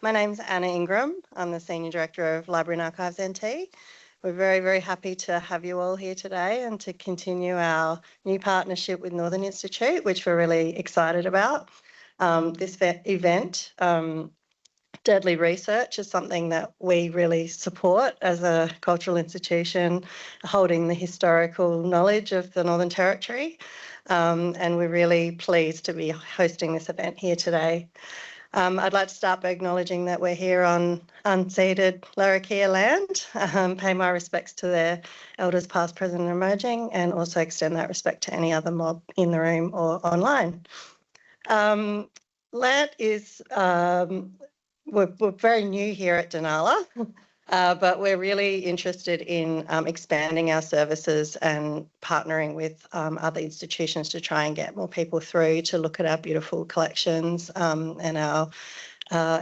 My name's Anna Ingram. I'm the Senior Director of Library and Archives NT. We're very, very happy to have you all here today and to continue our new partnership with Northern Institute, which we're really excited about. This event, Deadly Research, is something that we really support as a cultural institution holding the historical knowledge of the Northern Territory. And we're really pleased to be hosting this event here today. I'd like to start by acknowledging that we're here on unceded Larrakia land, pay my respects to their elders past, present and emerging, and also extend that respect to any other mob in the room or online. LANT is, we're very new here at Denala, but we're really interested in expanding our services and partnering with other institutions to try and get more people through to look at our beautiful collections and our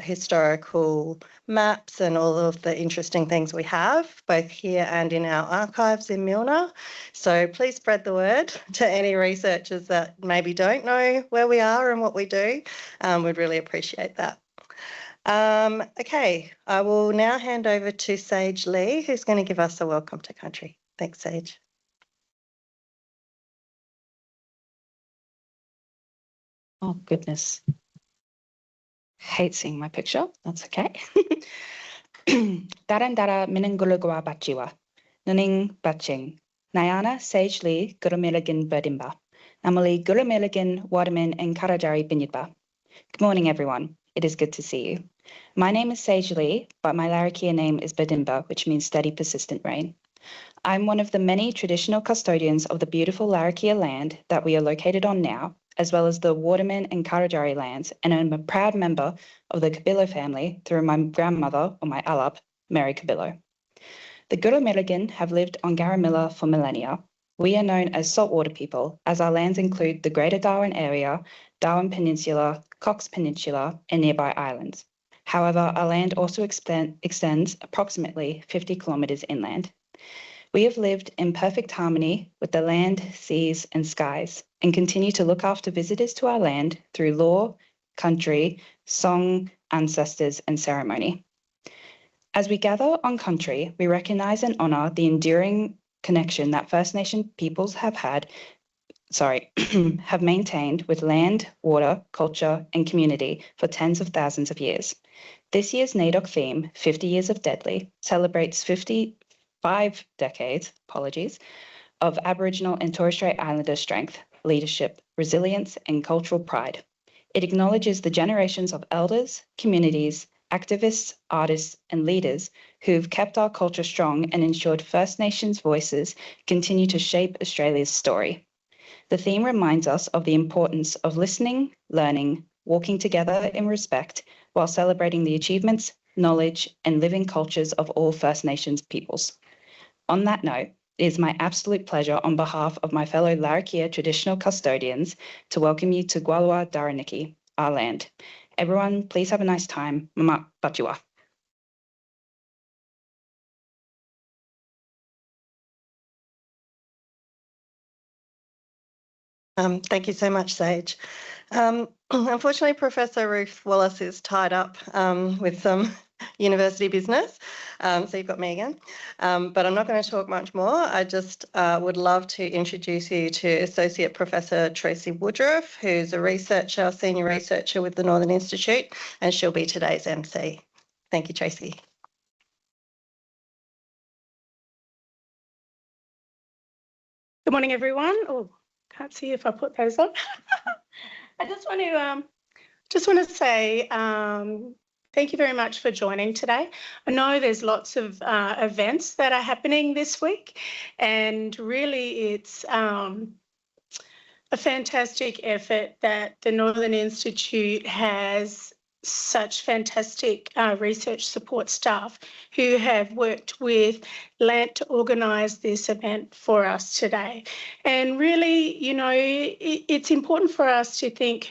historical maps and all of the interesting things we have, both here and in our archives in Milner. So please spread the word to any researchers that maybe don't know where we are and what we do. We'd really appreciate that. Okay, I will now hand over to Sage Lee, who's going to give us a welcome to country. Thanks, Sage. Oh, goodness. Hate seeing my picture. That's okay. Darandara minangulugwa bachiwa. Nuning baching. Nyana Sage Lee Gurumilligan Berdimba. Namali Gurumilligan Waterman and Karajari Binyidba. Good morning, everyone. It is good to see you. My name is Sage Lee, but my Larrakia name is Berdimba, which means steady, persistent rain. I'm one of the many traditional custodians of the beautiful Larrakia land that we are located on now, as well as the Waterman and Karajari lands, and I'm a proud member of the Kabillo family through my grandmother, or my alap, Mary Kabillo. The Gurumilligan have lived on Garamilla for millennia. We are known as saltwater people, as our lands include the Greater Darwin area, Darwin Peninsula, Cox Peninsula, and nearby islands. However, our land also extends approximately 50 kilometres inland. We have lived in perfect harmony with the land, seas, and skies, and continue to look after visitors to our land through law, country, song, ancestors, and ceremony. As we gather on country, we recognise and honour the enduring connection that First Nation peoples have maintained with land, water, culture, and community for tens of thousands of years. This year's NAIDOC theme, 50 Years of Deadly, celebrates 55 decades, of Aboriginal and Torres Strait Islander strength, leadership, resilience, and cultural pride. It acknowledges the generations of elders, communities, activists, artists, and leaders who've kept our culture strong and ensured First Nations voices continue to shape Australia's story. The theme reminds us of the importance of listening, learning, walking together in respect, while celebrating the achievements, knowledge, and living cultures of all First Nations peoples. On that note, it is my absolute pleasure on behalf of my fellow Larrakia traditional custodians to welcome you to Gwalwa Daraniki, our land. Everyone, please have a nice time. Mama Batiwa. Thank you so much, Sage. Unfortunately, Professor Ruth Wallace is tied up with some university business, so you've got me again. But I'm not going to talk much more. I just would love to introduce you to Associate Professor Tracy Woodruff, who's a senior researcher with the Northern Institute, and she'll be today's MC. Thank you, Tracy. Good morning, everyone. Oh, can't see if I put those on. I just want to say thank you very much for joining today. I know there's lots of events that are happening this week, and really it's a fantastic effort that the Northern Institute has such fantastic research support staff who have worked with LANT to organise this event for us today. And really, you know, it's important for us to think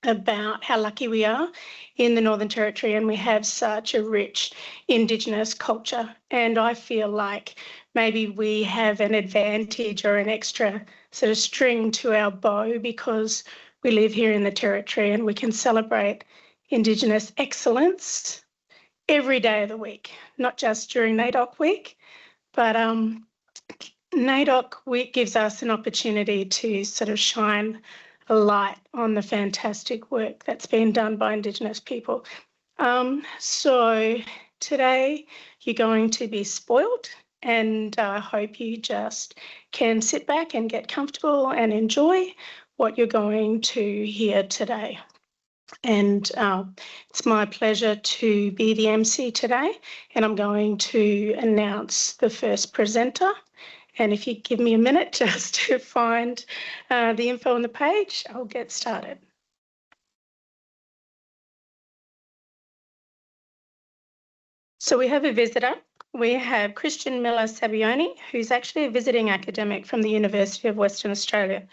about how lucky we are in the Northern Territory, and we have such a rich Indigenous culture. And I feel like maybe we have an advantage or an extra sort of string to our bow because we live here in the Territory and we can celebrate Indigenous excellence every day of the week, not just during NAIDOC week, but NAIDOC week gives us an opportunity to sort of shine a light on the fantastic work that's been done by Indigenous people. So today you're going to be spoiled, and I hope you just can sit back and get comfortable and enjoy what you're going to hear today. And it's my pleasure to be the MC today, and I'm going to announce the first presenter. And if you give me a minute just to find the info on the page, I'll get started. So we have a visitor. We have Christian Miller-Sabbioni, who's actually a visiting academic from the University of Western Australia.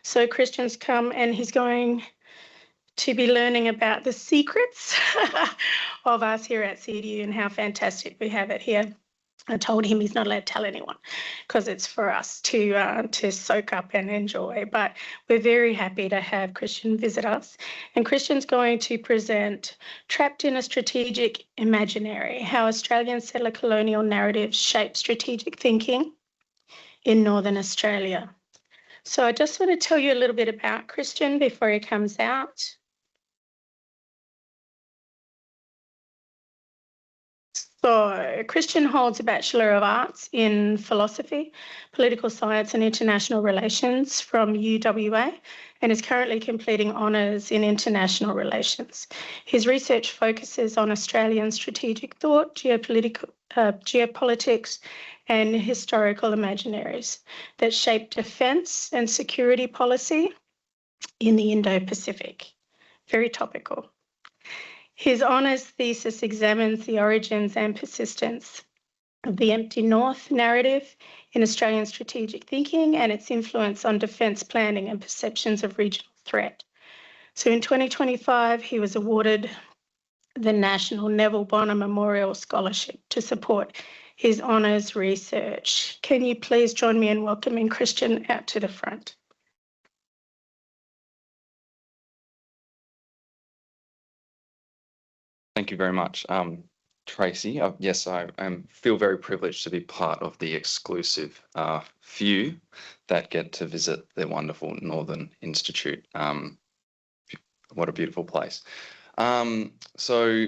So Christian's come and he's going to be learning about the secrets of us here at CDU and how fantastic we have it here. I told him he's not allowed to tell anyone because it's for us to soak up and enjoy. But we're very happy to have Christian visit us. And Christian's going to present Trapped in a Strategic Imaginary, how Australian settler-colonial narratives shape strategic thinking in Northern Australia. So I just want to tell you a little bit about Christian before he comes out. So Christian holds a Bachelor of Arts in Philosophy, Political Science and International Relations from UWA and is currently completing honours in International Relations. His research focuses on Australian strategic thought, geopolitics and historical imaginaries that shape defence and security policy in the Indo-Pacific. Very topical. His honours thesis examines the origins and persistence of the empty north narrative in Australian strategic thinking and its influence on defence planning and perceptions of regional threat. So in 2025, he was awarded the National Neville Bonner Memorial Scholarship to support his honours research. Can you please join me in welcoming Christian out to the front? Thank you very much, Tracy. Yes, I feel very privileged to be part of the exclusive few that get to visit the wonderful Northern Institute. What a beautiful place. So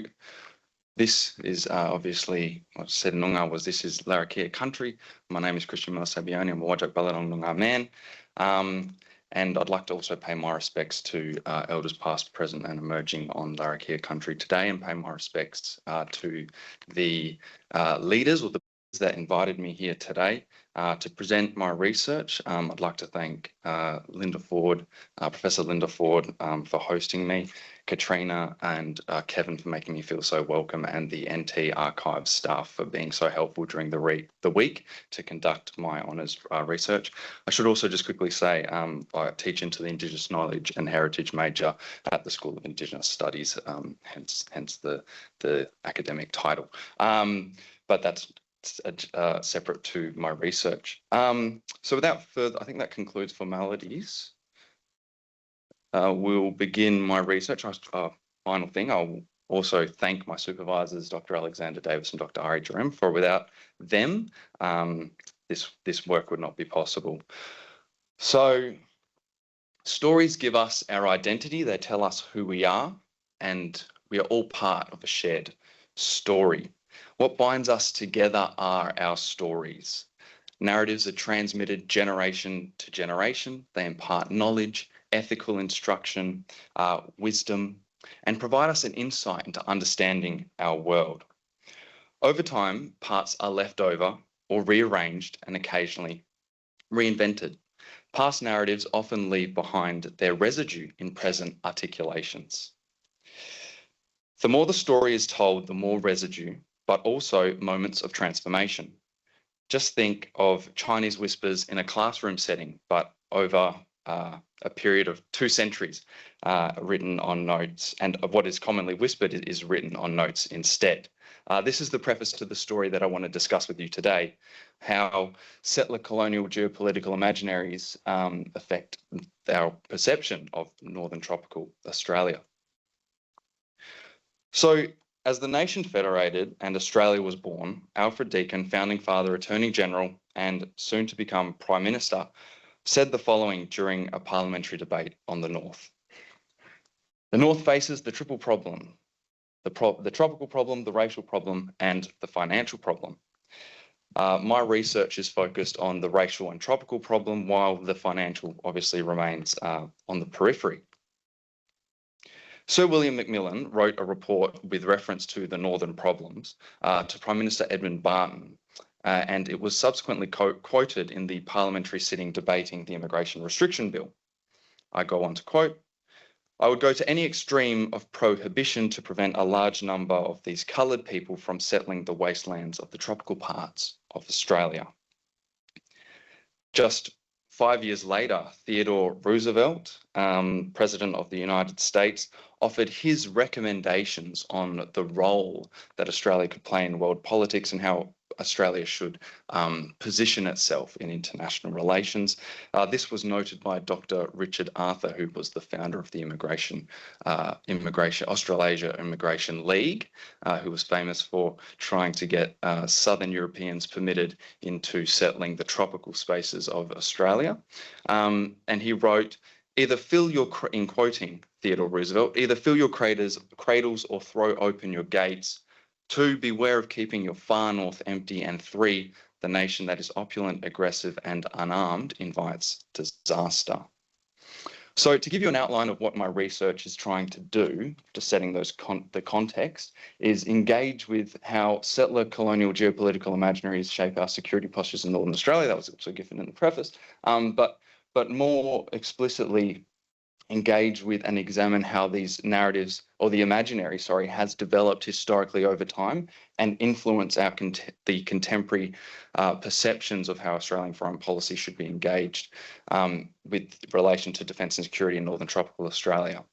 this is obviously what I said in Noongar was this is Larrakia country. My name is Christian Miller-Sabbioni. I'm a Wajak Baladong Noongar man. And I'd like to also pay my respects to elders past, present and emerging on Larrakia country today, and pay my respects to the leaders or the that invited me here today to present my research. I'd like to thank Linda Ford, Professor Linda Ford for hosting me, Katrina and Kevin for making me feel so welcome, and the NT Archives staff for being so helpful during the week to conduct my honours research. I should also just quickly say I teach into the Indigenous Knowledge and Heritage major at the School of Indigenous Studies, hence the academic title. But that's separate to my research. So without further, I think that concludes formalities. We'll begin my research. Final thing, I'll also thank my supervisors, Dr. Alexander Davis and Dr. Ari Jerem, for without them, this work would not be possible. So stories give us our identity. They tell us who we are, and we are all part of a shared story. What binds us together are our stories. Narratives are transmitted generation to generation. They impart knowledge, ethical instruction, wisdom, and provide us an insight into understanding our world. Over time, parts are left over or rearranged and occasionally reinvented. Past narratives often leave behind their residue in present articulations. The more the story is told, the more residue, but also moments of transformation. Just think of Chinese whispers in a classroom setting, but over a period of 2 centuries written on notes, and what is commonly whispered is written on notes instead. This is the preface to the story that I want to discuss with you today, how settler-colonial geopolitical imaginaries affect our perception of Northern tropical Australia. So as the nation federated and Australia was born, Alfred Deakin, founding father, Attorney General, and soon to become Prime Minister, said the following during a parliamentary debate on the North. The North faces the triple problem, the tropical problem, the racial problem, and the financial problem. My research is focused on the racial and tropical problem, while the financial obviously remains on the periphery. Sir William Macmillan wrote a report with reference to the northern problems to Prime Minister Edmund Barton, and it was subsequently quoted in the parliamentary sitting debating the Immigration Restriction Bill. I go on to quote, "I would go to any extreme of prohibition to prevent a large number of these coloured people from settling the wastelands of the tropical parts of Australia." Just 5 years later, Theodore Roosevelt, President of the United States, offered his recommendations on the role that Australia could play in world politics and how Australia should position itself in international relations. This was noted by Dr. Richard Arthur, who was the founder of the Australasia Immigration League, who was famous for trying to get Southern Europeans permitted into settling the tropical spaces of Australia. And he wrote, "Either fill your," in quoting Theodore Roosevelt, "either fill your cradles or throw open your gates. 2, beware of keeping your far north empty. And 3, the nation that is opulent, aggressive, and unarmed invites disaster." So to give you an outline of what my research is trying to do, just setting the context, is engage with how settler-colonial geopolitical imaginaries shape our security postures in Northern Australia. That was also given in the preface. But more explicitly engage with and examine how these narratives, or the imaginary, has developed historically over time and influence the contemporary perceptions of how Australian foreign policy should be engaged with relation to defence and security in Northern Tropical Australia.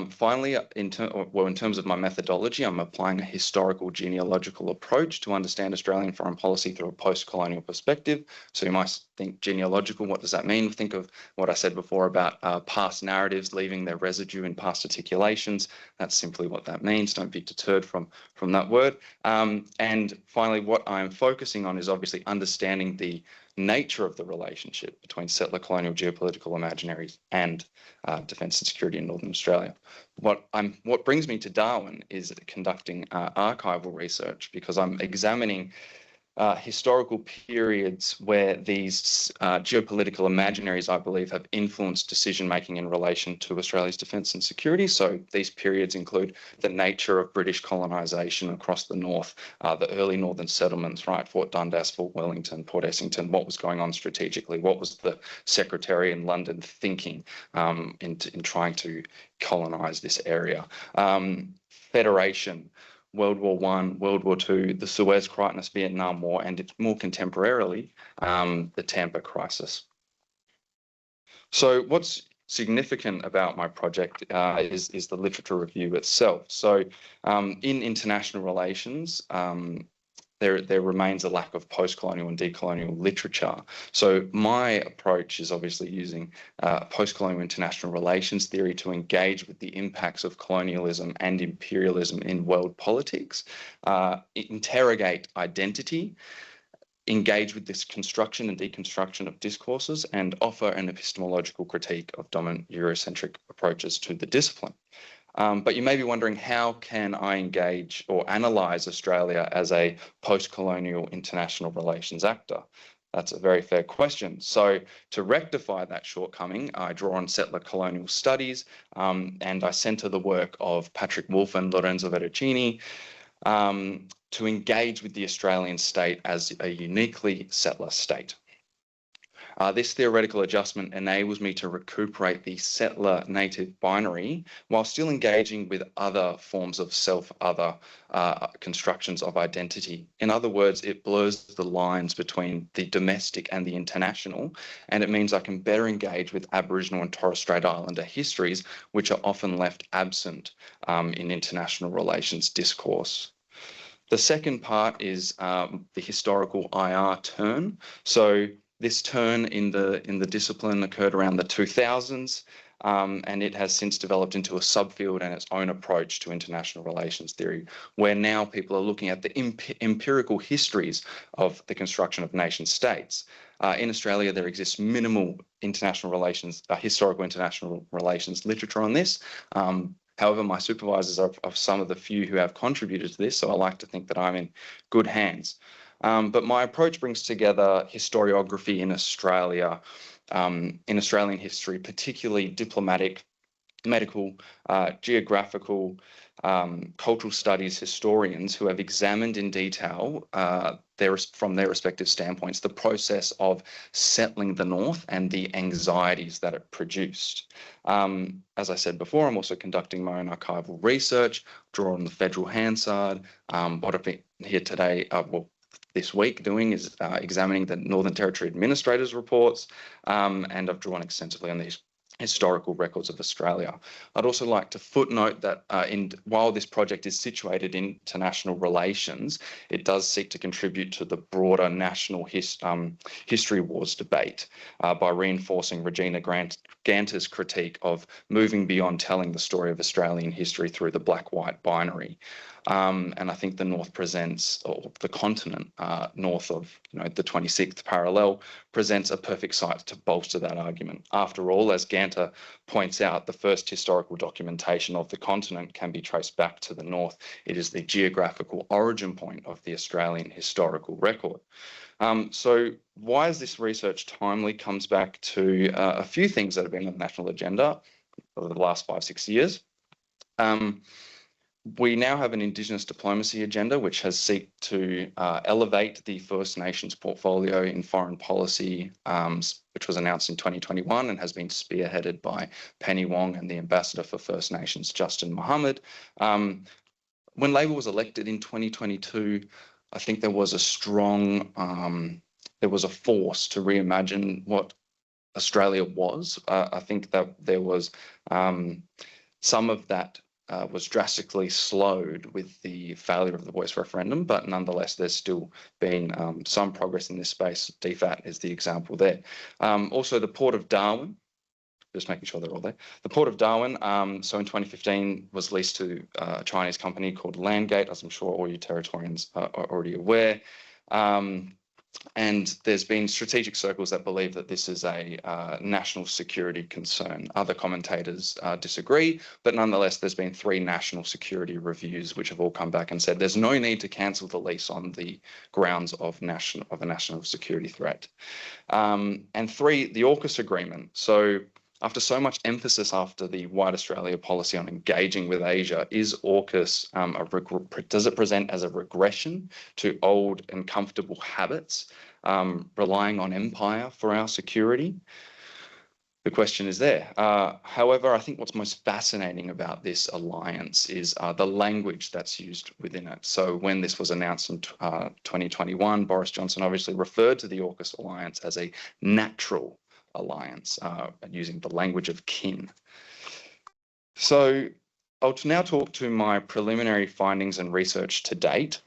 Finally, in terms of my methodology, I'm applying a historical genealogical approach to understand Australian foreign policy through a post-colonial perspective. So you might think genealogical, what does that mean? Think of what I said before about past narratives leaving their residue in past articulations. That's simply what that means. Don't be deterred from that word. And finally, what I'm focusing on is obviously understanding the nature of the relationship between settler-colonial geopolitical imaginaries and defence and security in Northern Australia. What brings me to Darwin is conducting archival research, because I'm examining historical periods where these geopolitical imaginaries, I believe, have influenced decision-making in relation to Australia's defence and security. So these periods include the nature of British colonisation across the north, the early northern settlements, right? Fort Dundas, Fort Wellington, Port Essington, what was going on strategically? What was the Secretary in London thinking in trying to colonise this area? Federation, World War I, World War II, the Suez Crisis, Vietnam War, and more contemporarily, the Tampa crisis. So what's significant about my project is the literature review itself. So in international relations, there remains a lack of post-colonial and decolonial literature. So my approach is obviously using post-colonial international relations theory to engage with the impacts of colonialism and imperialism in world politics, interrogate identity, engage with this construction and deconstruction of discourses, and offer an epistemological critique of dominant Eurocentric approaches to the discipline. But you may be wondering, how can I engage or analyse Australia as a post-colonial international relations actor? That's a very fair question. So to rectify that shortcoming, I draw on settler-colonial studies, and I centre the work of Patrick Wolfe and Lorenzo Veracini to engage with the Australian state as a uniquely settler state. This theoretical adjustment enables me to recuperate the settler-native binary while still engaging with other forms of self-other constructions of identity. In other words, it blurs the lines between the domestic and the international, and it means I can better engage with Aboriginal and Torres Strait Islander histories, which are often left absent in international relations discourse. The second part is the historical IR turn. So this turn in the discipline occurred around the 2000s. and it has since developed into a subfield and its own approach to international relations theory, where now people are looking at the empirical histories of the construction of nation states. In Australia, there exists minimal international relations, historical international relations literature on this. However, my supervisors are some of the few who have contributed to this, so I like to think that I'm in good hands. But my approach brings together historiography in Australia, in Australian history, particularly diplomatic, medical, geographical, cultural studies historians who have examined in detail from their respective standpoints the process of settling the North and the anxieties that it produced. As I said before, I'm also conducting my own archival research, draw on the federal Hansard. What I've been here today, this week doing is examining the Northern Territory Administrators' reports, and I've drawn extensively on these historical records of Australia. I'd also like to footnote that while this project is situated in international relations, it does seek to contribute to the broader national history wars debate by reinforcing Regina Ganter's critique of moving beyond telling the story of Australian history through the black-white binary. And I think the North presents, or the continent north of the 26th parallel, presents a perfect site to bolster that argument. After all, as Ganter points out, the first historical documentation of the continent can be traced back to the North. It is the geographical origin point of the Australian historical record. So why is this research timely? Comes back to a few things that have been on the national agenda over the last 5-6 years. We now have an Indigenous diplomacy agenda which has sought to elevate the First Nations portfolio in foreign policy, which was announced in 2021 and has been spearheaded by Penny Wong and the Ambassador for First Nations, Justin Mohammed. When Labor was elected in 2022, I think there was a strong, there was a force to reimagine what Australia was. I think that there was some of that was drastically slowed with the failure of the voice referendum, but nonetheless, there's still been some progress in this space. DFAT is the example there. Also, the Port of Darwin, just making sure they're all there. The Port of Darwin, so in 2015, was leased to a Chinese company called Landgate, as I'm sure all you Territorians are already aware. And there's been strategic circles that believe that this is a national security concern. Other commentators disagree, but nonetheless, there's been 3 national security reviews which have all come back and said there's no need to cancel the lease on the grounds of a national security threat. And 3, the AUKUS agreement. So after so much emphasis after the White Australia policy on engaging with Asia, is AUKUS, does it present as a regression to old and comfortable habits, relying on empire for our security? The question is there. However, I think what's most fascinating about this alliance is the language that's used within it. So when this was announced in 2021, Boris Johnson obviously referred to the AUKUS alliance as a natural alliance, using the language of kin. So I'll now talk to my preliminary findings and research to date.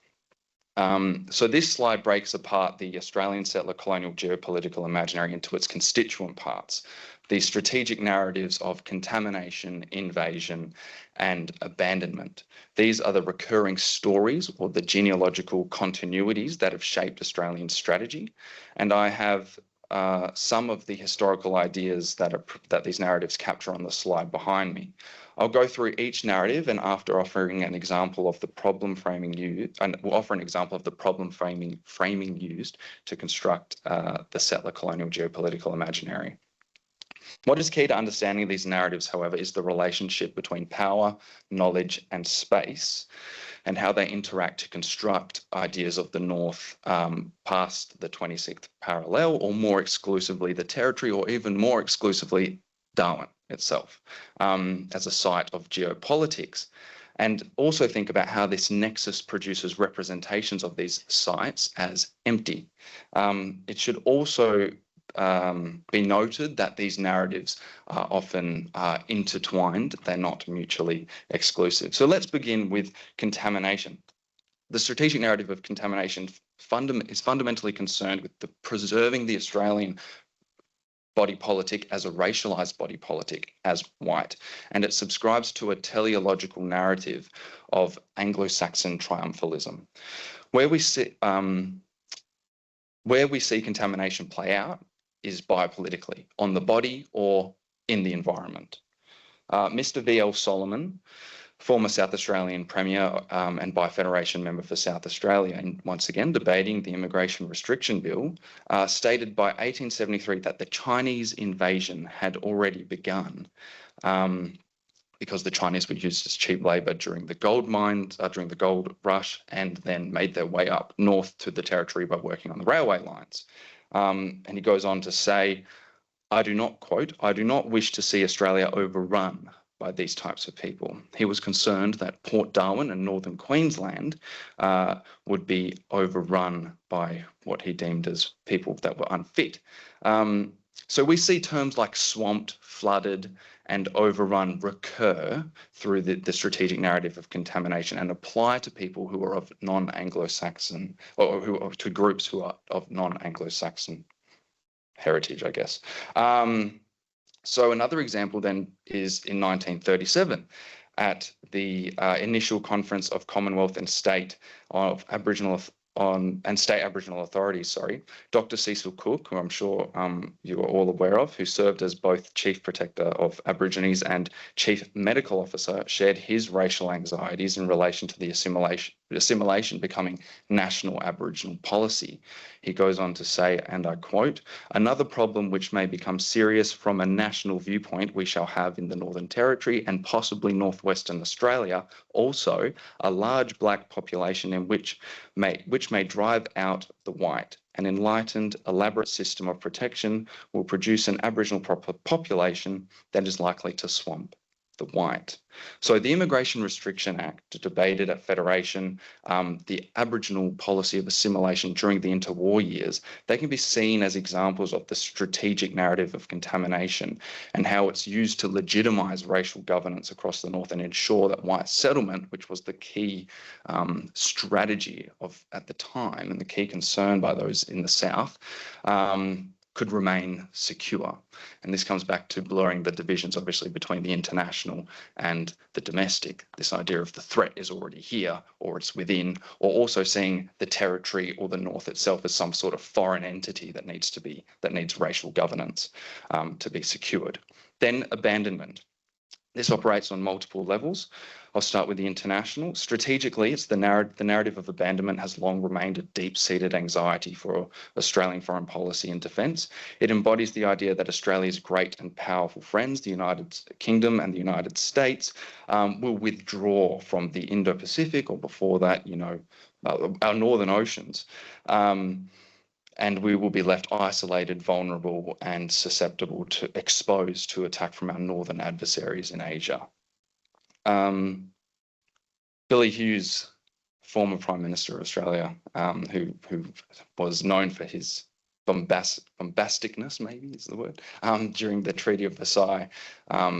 So this slide breaks apart the Australian settler-colonial geopolitical imaginary into its constituent parts, the strategic narratives of contamination, invasion, and abandonment. These are the recurring stories or the genealogical continuities that have shaped Australian strategy. And I have some of the historical ideas that these narratives capture on the slide behind me. I'll go through each narrative, and after offering an example of the problem framing used, and we'll offer an example of the problem framing used to construct the settler-colonial geopolitical imaginary. What is key to understanding these narratives, however, is the relationship between power, knowledge, and space, and how they interact to construct ideas of the North past the 26th parallel, or more exclusively the territory, or even more exclusively Darwin itself, as a site of geopolitics. And also think about how this nexus produces representations of these sites as empty. It should also be noted that these narratives are often intertwined. They're not mutually exclusive. So let's begin with contamination. The strategic narrative of contamination is fundamentally concerned with preserving the Australian body politic as a racialized body politic as white, and it subscribes to a teleological narrative of Anglo-Saxon triumphalism. Where we see contamination play out is biopolitically, on the body or in the environment. Mr. V.L. Solomon, former South Australian Premier and by Federation member for South Australia, and once again debating the Immigration Restriction Bill, stated by 1873 that the Chinese invasion had already begun because the Chinese were used as cheap labour during the gold mines, during the gold rush, and then made their way up north to the territory by working on the railway lines. And he goes on to say, I do not, quote, I do not wish to see Australia overrun by these types of people. He was concerned that Port Darwin and northern Queensland would be overrun by what he deemed as people that were unfit. So we see terms like swamped, flooded, and overrun recur through the strategic narrative of contamination and apply to people who are of non-Anglo-Saxon, or to groups who are of non-Anglo-Saxon heritage, I guess. So another example then is in 1937 at the initial conference of Commonwealth and State of Aboriginal and State Aboriginal Authorities, Dr. Cecil Cook, who I'm sure you are all aware of, who served as both Chief Protector of Aborigines and Chief Medical Officer, shared his racial anxieties in relation to the assimilation becoming national Aboriginal policy. He goes on to say, and I quote, another problem which may become serious from a national viewpoint we shall have in the Northern Territory and possibly Northwestern Australia, also a large black population in which may drive out the white. An enlightened, elaborate system of protection will produce an Aboriginal population that is likely to swamp the white. So the Immigration Restriction Act debated at Federation, the Aboriginal policy of assimilation during the interwar years, they can be seen as examples of the strategic narrative of contamination and how it's used to legitimise racial governance across the north and ensure that white settlement, which was the key strategy at the time and the key concern by those in the south, could remain secure. And this comes back to blurring the divisions, obviously, between the international and the domestic. This idea of the threat is already here, or it's within, or also seeing the territory or the north itself as some sort of foreign entity that needs racial governance to be secured. Then abandonment. This operates on multiple levels. I'll start with the international. Strategically, it's the narrative of abandonment has long remained a deep-seated anxiety for Australian foreign policy and defence. It embodies the idea that Australia's great and powerful friends, the United Kingdom and the United States, will withdraw from the Indo-Pacific, or before that, our northern oceans. And we will be left isolated, vulnerable, and susceptible to exposed to attack from our northern adversaries in Asia. Billy Hughes, former Prime Minister of Australia, who was known for his bombasticness, maybe is the word, during the Treaty of Versailles,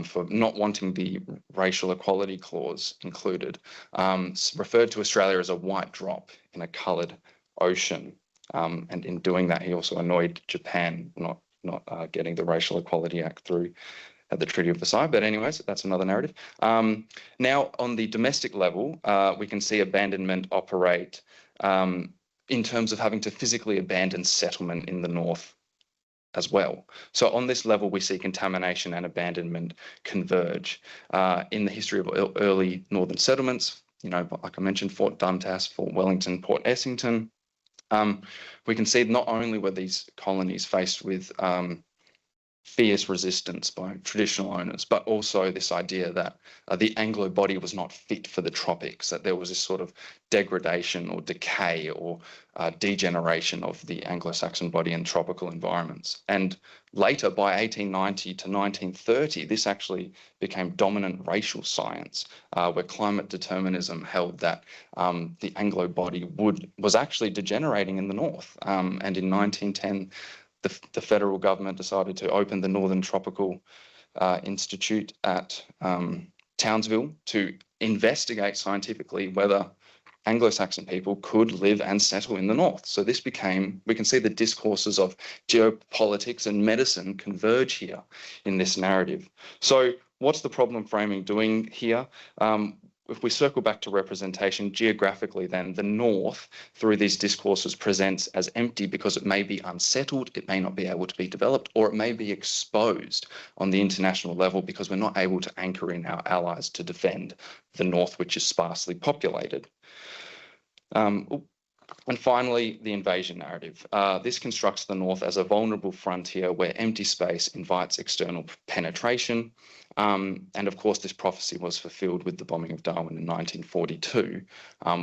for not wanting the racial equality clause included, referred to Australia as a white drop in a coloured ocean. And in doing that, he also annoyed Japan not getting the Racial Equality Act through at the Treaty of Versailles. But anyways, that's another narrative. Now, on the domestic level, we can see abandonment operate in terms of having to physically abandon settlement in the north as well. So on this level, we see contamination and abandonment converge. In the history of early northern settlements, like I mentioned, Fort Dundas, Fort Wellington, Port Essington, we can see not only were these colonies faced with fierce resistance by traditional owners, but also this idea that the Anglo body was not fit for the tropics, that there was this sort of degradation or decay or degeneration of the Anglo-Saxon body in tropical environments. And later, by 1890 to 1930, this actually became dominant racial science, where climate determinism held that the Anglo body was actually degenerating in the north. And in 1910, the federal government decided to open the Northern Tropical Institute at Townsville to investigate scientifically whether Anglo-Saxon people could live and settle in the north. So this became, we can see the discourses of geopolitics and medicine converge here in this narrative. So what's the problem framing doing here? If we circle back to representation geographically, then the north through these discourses presents as empty because it may be unsettled, it may not be able to be developed, or it may be exposed on the international level because we're not able to anchor in our allies to defend the north, which is sparsely populated. And finally, the invasion narrative. This constructs the north as a vulnerable frontier where empty space invites external penetration. And of course, this prophecy was fulfilled with the bombing of Darwin in 1942.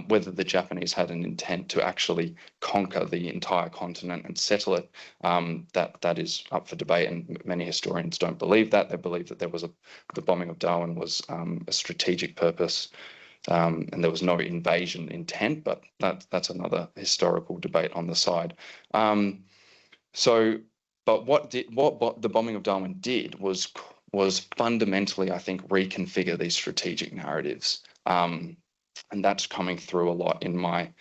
Whether the Japanese had an intent to actually conquer the entire continent and settle it, that is up for debate, and many historians don't believe that. They believe that there was the bombing of Darwin was a strategic purpose. And there was no invasion intent, but that's another historical debate on the side. But what the bombing of Darwin did was fundamentally, I think, reconfigure these strategic narratives. And that's coming through a lot in my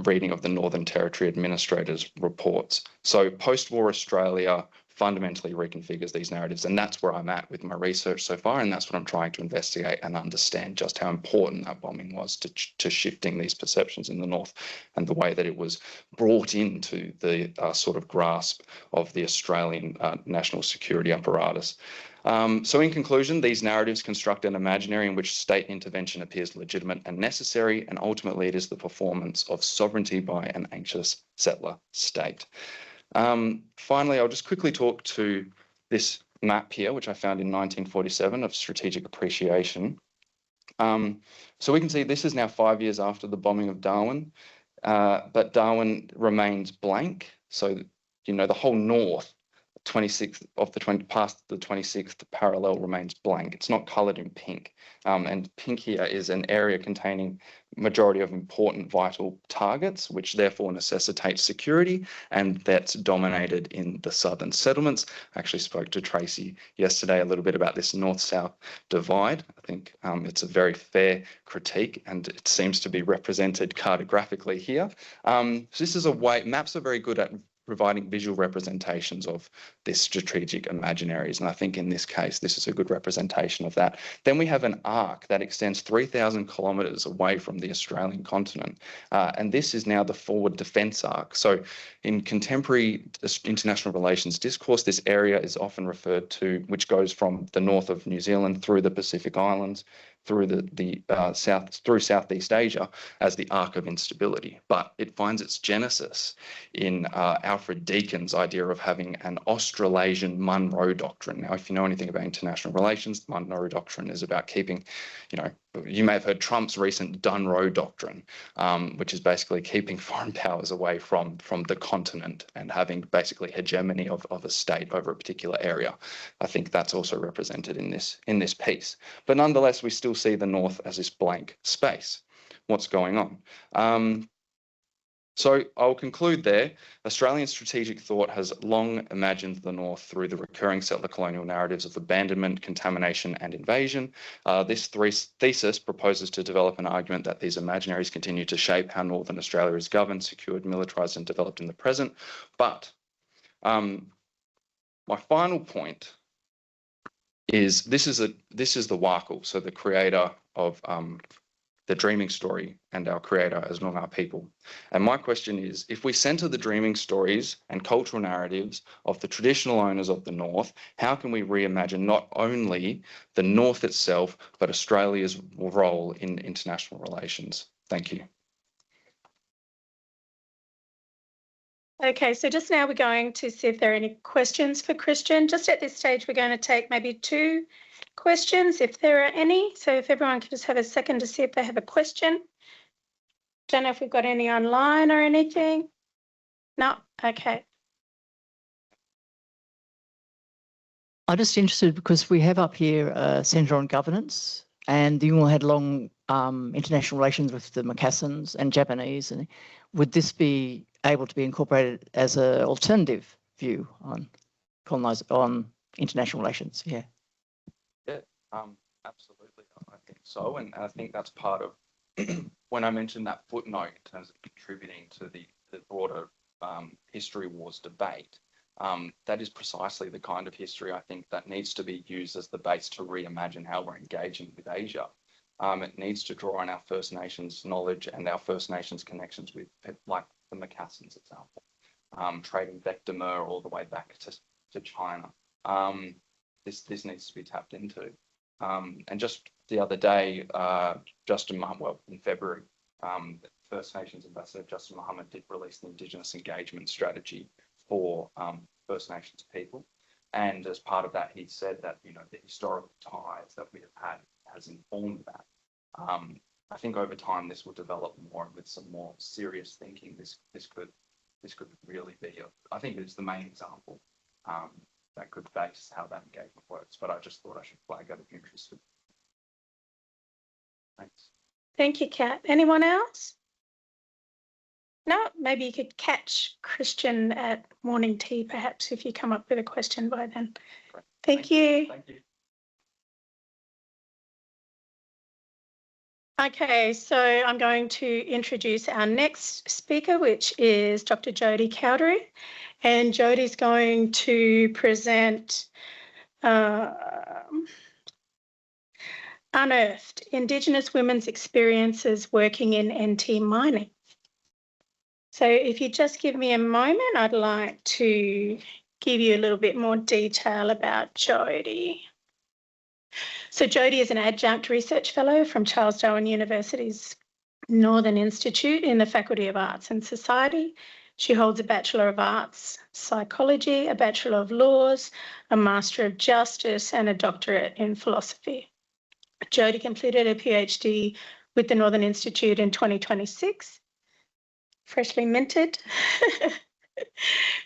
reading of the Northern Territory Administrator's reports. So post-war Australia fundamentally reconfigures these narratives, and that's where I'm at with my research so far, and that's what I'm trying to investigate and understand, just how important that bombing was to shifting these perceptions in the north and the way that it was brought into the sort of grasp of the Australian national security apparatus. So in conclusion, these narratives construct an imaginary in which state intervention appears legitimate and necessary, and ultimately it is the performance of sovereignty by an anxious settler state. Finally, I'll just quickly talk to this map here, which I found in 1947 of strategic appreciation. So we can see this is now 5 years after the bombing of Darwin, but Darwin remains blank. So, you know, the whole north, 26th of the 20 past the 26th parallel remains blank. It's not coloured in pink. And pink here is an area containing majority of important vital targets, which therefore necessitates security, and that's dominated in the southern settlements. I actually spoke to Tracy yesterday a little bit about this north-south divide. I think it's a very fair critique, and it seems to be represented cartographically here. So this is a way, maps are very good at providing visual representations of this strategic imaginaries. And I think in this case, this is a good representation of that. Then we have an arc that extends 3,000 kilometres away from the Australian continent. And this is now the forward defence arc. So in contemporary international relations discourse, this area is often referred to, which goes from the north of New Zealand through the Pacific Islands, through the Southeast Asia, as the arc of instability. But it finds its genesis in Alfred Deakin's idea of having an Australasian Monroe Doctrine. Now, if you know anything about international relations, the Monroe Doctrine is about keeping, you may have heard Trump's recent Dunroe Doctrine, which is basically keeping foreign powers away from the continent and having basically hegemony of a state over a particular area. I think that's also represented in this piece. But nonetheless, we still see the north as this blank space. What's going on? So I'll conclude there. Australian strategic thought has long imagined the north through the recurring settler-colonial narratives of abandonment, contamination, and invasion. This thesis proposes to develop an argument that these imaginaries continue to shape how Northern Australia is governed, secured, militarised, and developed in the present. But my final point is this is the Warkle, so the creator of the dreaming story and our creator as Noongar people. And my question is, if we centre the dreaming stories and cultural narratives of the traditional owners of the North, how can we reimagine not only the North itself, but Australia's role in international relations? Thank you. Okay, so just now we're going to see if there are any questions for Christian. Just at this stage, we're going to take maybe 2 questions, if there are any. So if everyone could just have a second to see if they have a question. Don't know if we've got any online or anything. No, okay. I'm just interested because we have up here a Centre on Governance, and you all had long international relations with the Macassans and Japanese. And would this be able to be incorporated as an alternative view on international relations? Yeah. Yeah, absolutely. I think so, and I think that's part of when I mentioned that footnote in terms of contributing to the broader history wars debate, that is precisely the kind of history I think that needs to be used as the base to reimagine how we're engaging with Asia. It needs to draw on our First Nations knowledge and our First Nations connections with, like the Macassans example, trading Vector all the way back to China. This needs to be tapped into. And just the other day, in February, First Nations Ambassador Justin Muhammad did release an Indigenous engagement strategy for First Nations people. And as part of that, he said that, you know, the historical ties that we have had has informed that. I think over time this will develop more with some more serious thinking. This could really be I think it's the main example that could base how that engagement works. But I just thought I should flag out if you're interested. Thanks. Thank you, Kat. Anyone else? No, maybe you could catch Christian at morning tea, perhaps, if you come up with a question by then. Great. Thank you. Thank you. Okay, so I'm going to introduce our next speaker, which is Dr. Jodie Cowdery. And Jodie's going to present Unearthed, Indigenous Women's Experiences Working in NT Mining. So if you just give me a moment, I'd like to give you a little bit more detail about Jodie. So Jodie is an adjunct research fellow from Charles Darwin University's Northern Institute in the Faculty of Arts and Society. She holds a Bachelor of Arts Psychology, a Bachelor of Laws, a Master of Justice, and a Doctorate in Philosophy. Jodie completed a PhD with the Northern Institute in 2026, freshly minted,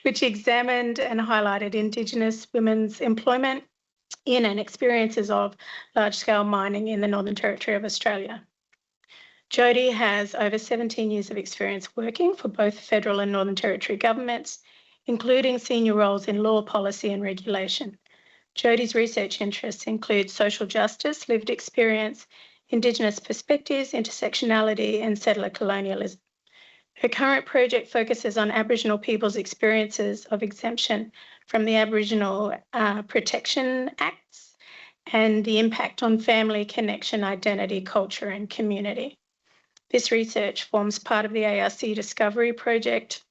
which examined and highlighted Indigenous women's employment in and experiences of large-scale mining in the Northern Territory of Australia. Jodie has over 17 years of experience working for both federal and Northern Territory governments, including senior roles in law, policy and regulation. Jodie's research interests include social justice, lived experience, Indigenous perspectives, intersectionality and settler colonialism. Her current project focuses on Aboriginal people's experiences of exemption from the Aboriginal Protection Acts and the impact on family, connection, identity, culture and community. This research forms part of the ARC Discovery Project,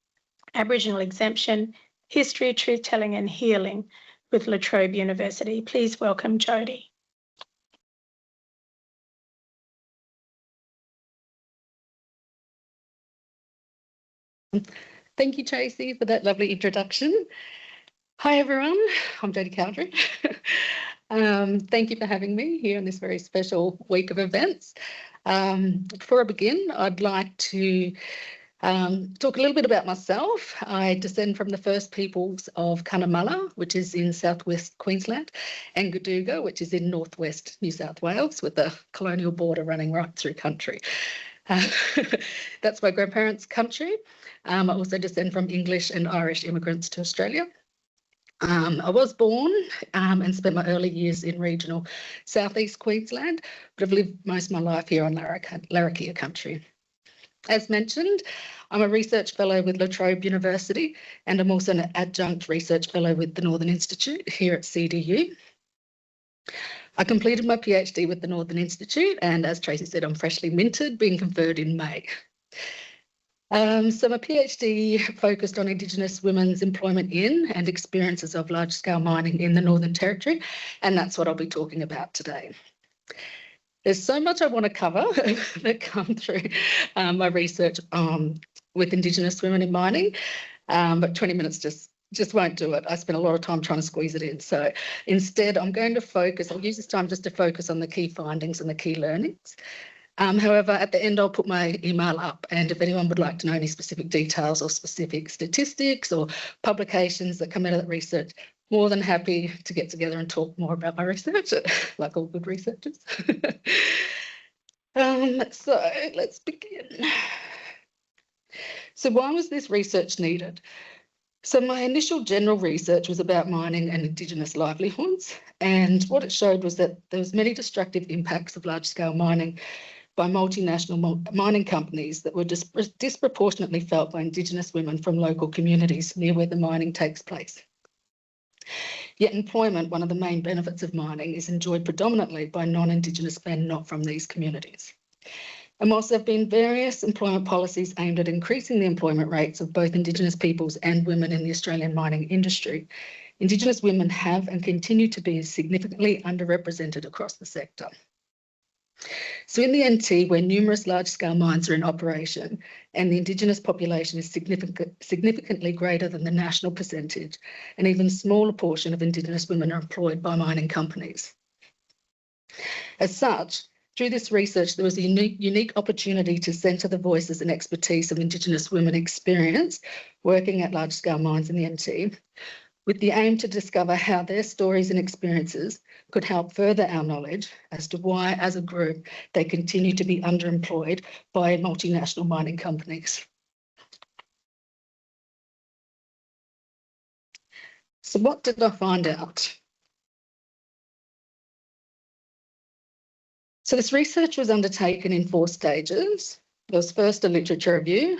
Aboriginal Exemption, History, Truth-Telling and Healing with La Trobe University. Please welcome Jodie. Thank you, Tracy, for that lovely introduction. Hi, everyone. I'm Jodie Cowdery. Thank you for having me here on this very special week of events. Before I begin, I'd like to talk a little bit about myself. I descend from the First Peoples of Cunnamulla, which is in southwest Queensland, and Gaduga, which is in northwest New South Wales, with the colonial border running right through country. That's my grandparents' country. I also descend from English and Irish immigrants to Australia. I was born and spent my early years in regional southeast Queensland, but I've lived most of my life here on Larrakia country. As mentioned, I'm a research fellow with La Trobe University, and I'm also an adjunct research fellow with the Northern Institute here at CDU. I completed my PhD with the Northern Institute, and as Tracy said, I'm freshly minted, being conferred in May. So my PhD focused on Indigenous women's employment in and experiences of large-scale mining in the Northern Territory, and that's what I'll be talking about today. There's so much I want to cover that come through my research with Indigenous women in mining, but 20 minutes just won't do it. I spent a lot of time trying to squeeze it in. So instead, I'll use this time just to focus on the key findings and the key learnings. However, at the end, I'll put my email up, and if anyone would like to know any specific details or specific statistics or publications that come out of that research, more than happy to get together and talk more about my research, like all good researchers. So let's begin. So why was this research needed? So my initial general research was about mining and Indigenous livelihoods, and what it showed was that there was many destructive impacts of large-scale mining by multinational mining companies that were disproportionately felt by Indigenous women from local communities near where the mining takes place. Yet employment, one of the main benefits of mining, is enjoyed predominantly by non-Indigenous men not from these communities. And whilst there have been various employment policies aimed at increasing the employment rates of both Indigenous peoples and women in the Australian mining industry, Indigenous women have and continue to be significantly underrepresented across the sector. So in the NT, where numerous large-scale mines are in operation and the Indigenous population is significantly greater than the national percentage, an even smaller portion of Indigenous women are employed by mining companies. As such, through this research, there was a unique opportunity to centre the voices and expertise of Indigenous women experience working at large-scale mines in the NT, with the aim to discover how their stories and experiences could help further our knowledge as to why, as a group, they continue to be underemployed by multinational mining companies. So what did I find out? So this research was undertaken in 4 stages. There was first a literature review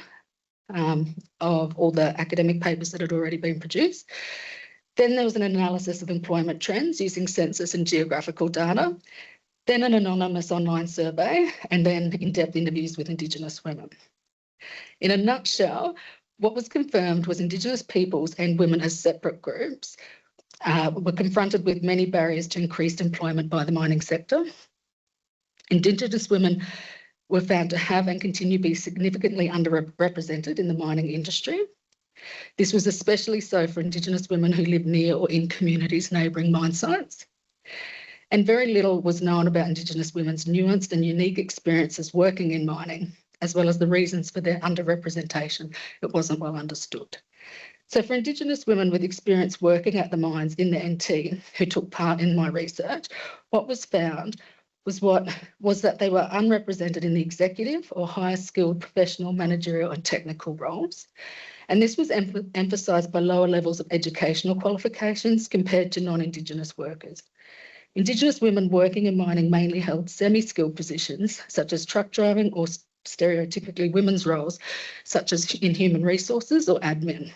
of all the academic papers that had already been produced. Then there was an analysis of employment trends using census and geographical data, then an anonymous online survey, and then in-depth interviews with Indigenous women. In a nutshell, what was confirmed was Indigenous peoples and women as separate groups were confronted with many barriers to increased employment by the mining sector. Indigenous women were found to have and continue to be significantly underrepresented in the mining industry. This was especially so for Indigenous women who live near or in communities neighbouring mine sites. And very little was known about Indigenous women's nuanced and unique experiences working in mining, as well as the reasons for their underrepresentation. It wasn't well understood. So for Indigenous women with experience working at the mines in the NT who took part in my research, what was found was that they were unrepresented in the executive or higher skilled professional, managerial and technical roles. And this was emphasised by lower levels of educational qualifications compared to non-Indigenous workers. Indigenous women working in mining mainly held semi-skilled positions, such as truck driving or stereotypically women's roles, such as in human resources or admin.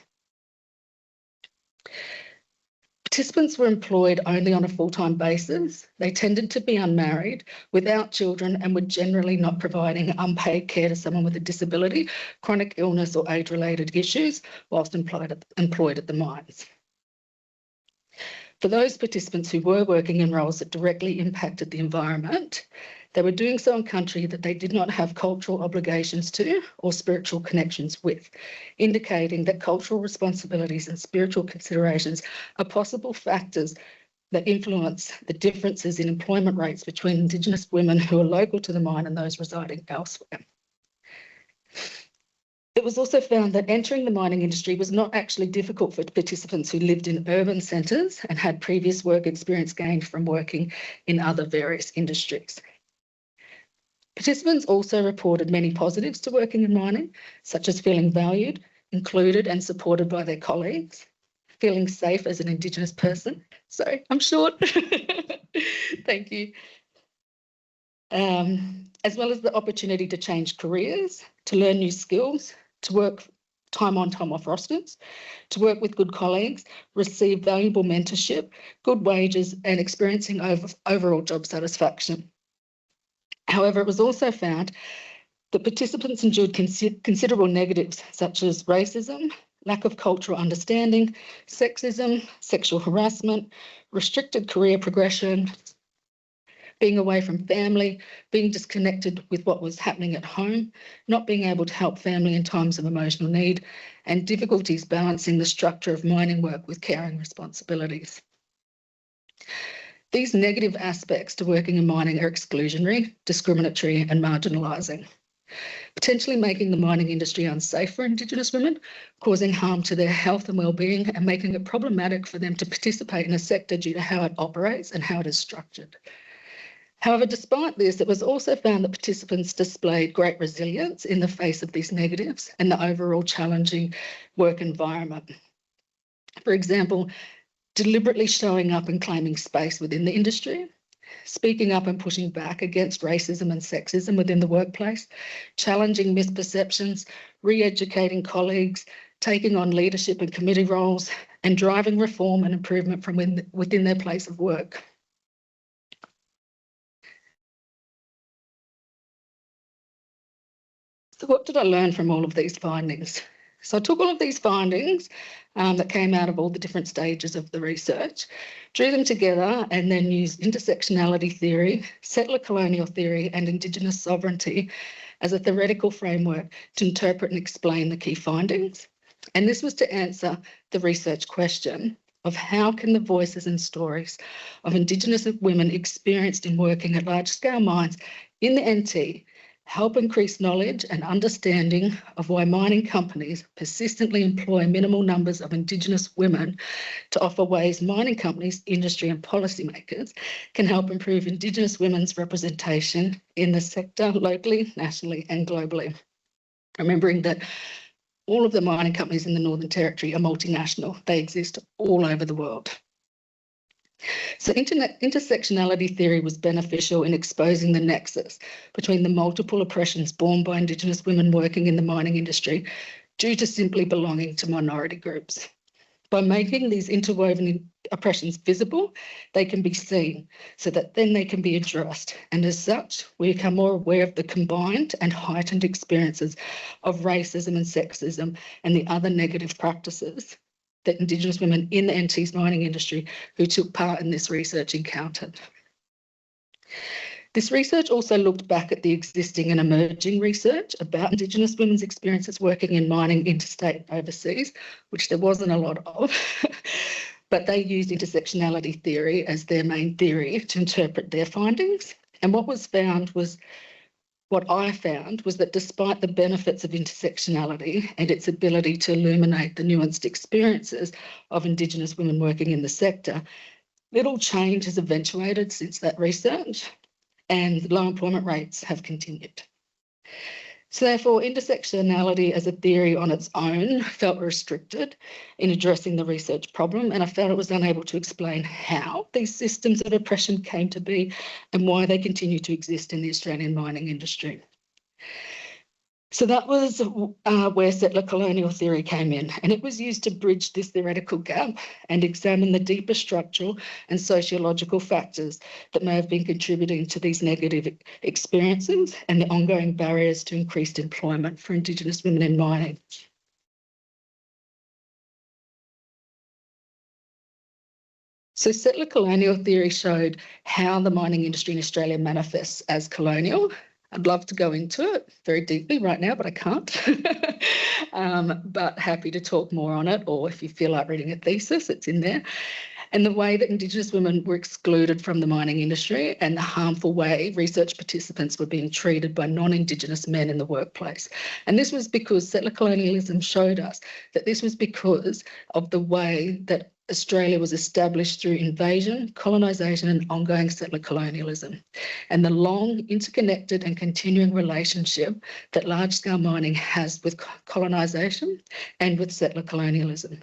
Participants were employed only on a full-time basis. They tended to be unmarried, without children, and were generally not providing unpaid care to someone with a disability, chronic illness or age-related issues, whilst employed at the mines. For those participants who were working in roles that directly impacted the environment, they were doing so in country that they did not have cultural obligations to or spiritual connections with, indicating that cultural responsibilities and spiritual considerations are possible factors that influence the differences in employment rates between Indigenous women who are local to the mine and those residing elsewhere. It was also found that entering the mining industry was not actually difficult for participants who lived in urban centres and had previous work experience gained from working in other various industries. Participants also reported many positives to working in mining, such as feeling valued, included and supported by their colleagues, feeling safe as an Indigenous person. Sorry, I'm short. Thank you. As well as the opportunity to change careers, to learn new skills, to work time on, time off rosters, to work with good colleagues, receive valuable mentorship, good wages and experiencing overall job satisfaction. However, it was also found that participants endured considerable negatives such as racism, lack of cultural understanding, sexism, sexual harassment, restricted career progression, being away from family, being disconnected with what was happening at home, not being able to help family in times of emotional need, and difficulties balancing the structure of mining work with caring responsibilities. These negative aspects to working in mining are exclusionary, discriminatory and marginalising, potentially making the mining industry unsafe for Indigenous women, causing harm to their health and well-being and making it problematic for them to participate in a sector due to how it operates and how it is structured. However, despite this, it was also found that participants displayed great resilience in the face of these negatives and the overall challenging work environment. For example, deliberately showing up and claiming space within the industry, speaking up and pushing back against racism and sexism within the workplace, challenging misperceptions, re-educating colleagues, taking on leadership and committee roles, and driving reform and improvement from within their place of work. So what did I learn from all of these findings? So I took all of these findings that came out of all the different stages of the research, drew them together, and then used intersectionality theory, settler-colonial theory, and Indigenous sovereignty as a theoretical framework to interpret and explain the key findings. And this was to answer the research question of how can the voices and stories of Indigenous women experienced in working at large-scale mines in the NT help increase knowledge and understanding of why mining companies persistently employ minimal numbers of Indigenous women to offer ways mining companies, industry and policymakers can help improve Indigenous women's representation in the sector locally, nationally and globally. Remembering that all of the mining companies in the Northern Territory are multinational. They exist all over the world. So intersectionality theory was beneficial in exposing the nexus between the multiple oppressions borne by Indigenous women working in the mining industry due to simply belonging to minority groups. By making these interwoven oppressions visible, they can be seen so that then they can be addressed. And as such, we become more aware of the combined and heightened experiences of racism and sexism and the other negative practices that Indigenous women in the NT's mining industry who took part in this research encountered. This research also looked back at the existing and emerging research about Indigenous women's experiences working in mining interstate and overseas, which there wasn't a lot of, but they used intersectionality theory as their main theory to interpret their findings. And what I found was that despite the benefits of intersectionality and its ability to illuminate the nuanced experiences of Indigenous women working in the sector, little change has eventuated since that research, and low employment rates have continued. So therefore, intersectionality as a theory on its own felt restricted in addressing the research problem, and I felt it was unable to explain how these systems of oppression came to be and why they continue to exist in the Australian mining industry. So that was where settler-colonial theory came in, and it was used to bridge this theoretical gap and examine the deeper structural and sociological factors that may have been contributing to these negative experiences and the ongoing barriers to increased employment for Indigenous women in mining. So settler-colonial theory showed how the mining industry in Australia manifests as colonial. I'd love to go into it very deeply right now, but I can't. But happy to talk more on it, or if you feel like reading a thesis, it's in there. And the way that Indigenous women were excluded from the mining industry and the harmful way research participants were being treated by non-Indigenous men in the workplace. And this was because settler colonialism showed us that this was because of the way that Australia was established through invasion, colonisation and ongoing settler colonialism, and the long, interconnected and continuing relationship that large-scale mining has with colonisation and with settler colonialism.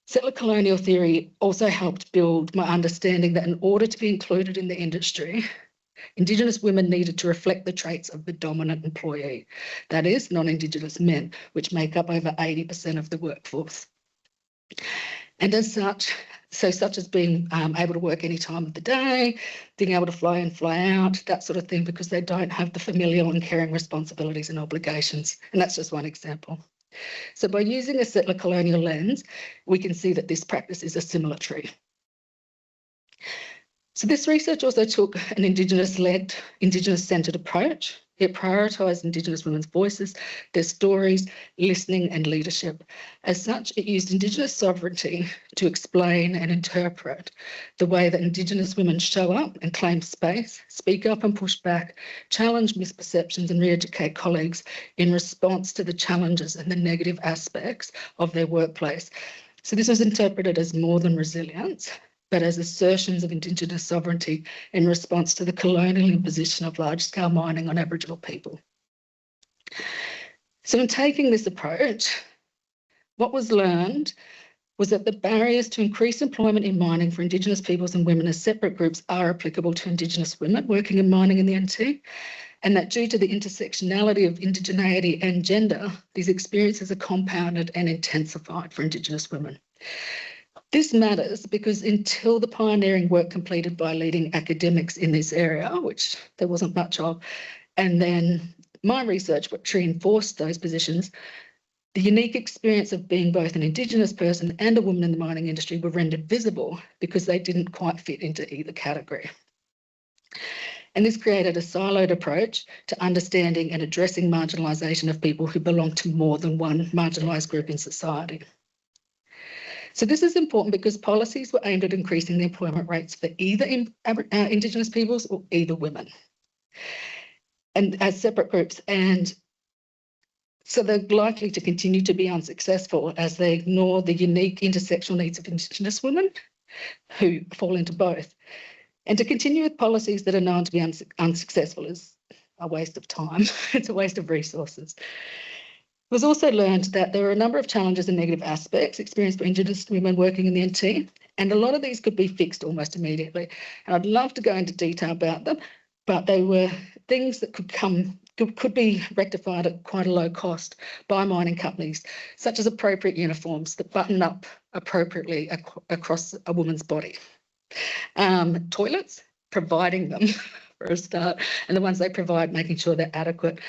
Settler colonial theory also helped build my understanding that in order to be included in the industry, Indigenous women needed to reflect the traits of the dominant employee, that is, non-Indigenous men, which make up over 80% of the workforce. And as such, such as being able to work any time of the day, being able to fly in, fly out, that sort of thing, because they don't have the familial and caring responsibilities and obligations. And that's just one example. So by using a settler colonial lens, we can see that this practice is a similar tree. So this research also took an Indigenous-led, Indigenous-centred approach. It prioritised Indigenous women's voices, their stories, listening and leadership. As such, it used Indigenous sovereignty to explain and interpret the way that Indigenous women show up and claim space, speak up and push back, challenge misperceptions and re-educate colleagues in response to the challenges and the negative aspects of their workplace. So this was interpreted as more than resilience, but as assertions of Indigenous sovereignty in response to the colonial imposition of large-scale mining on Aboriginal people. So in taking this approach, what was learned was that the barriers to increase employment in mining for Indigenous peoples and women as separate groups are applicable to Indigenous women working in mining in the NT, and that due to the intersectionality of indigeneity and gender, these experiences are compounded and intensified for Indigenous women. This matters because until the pioneering work completed by leading academics in this area, which there wasn't much of, and then my research which reinforced those positions, the unique experience of being both an Indigenous person and a woman in the mining industry were rendered visible because they didn't quite fit into either category. And this created a siloed approach to understanding and addressing marginalisation of people who belong to more than one marginalised group in society. So this is important because policies were aimed at increasing the employment rates for either Indigenous peoples or either women, and as separate groups. And so they're likely to continue to be unsuccessful as they ignore the unique intersectional needs of Indigenous women who fall into both. And to continue with policies that are known to be unsuccessful is a waste of time. It's a waste of resources. It was also learned that there are a number of challenges and negative aspects experienced by Indigenous women working in the NT, and a lot of these could be fixed almost immediately. And I'd love to go into detail about them, but they were things that could be rectified at quite a low cost by mining companies, such as appropriate uniforms that button up appropriately across a woman's body. Toilets, providing them for a start, and the ones they provide, making sure they're adequate.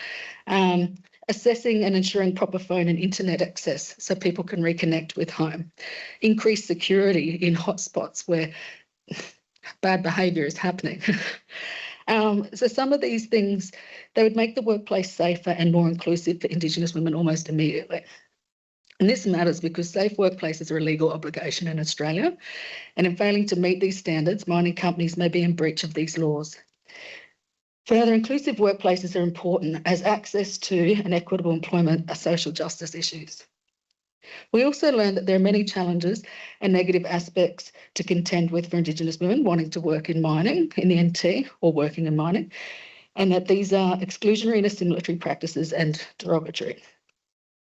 Assessing and ensuring proper phone and internet access so people can reconnect with home. Increased security in hotspots where bad behaviour is happening. So some of these things, they would make the workplace safer and more inclusive for Indigenous women almost immediately. And this matters because safe workplaces are a legal obligation in Australia, and in failing to meet these standards, mining companies may be in breach of these laws. Further, inclusive workplaces are important as access to and equitable employment are social justice issues. We also learned that there are many challenges and negative aspects to contend with for Indigenous women wanting to work in mining in the NT or working in mining, and that these are exclusionary and assimilatory practices and derogatory.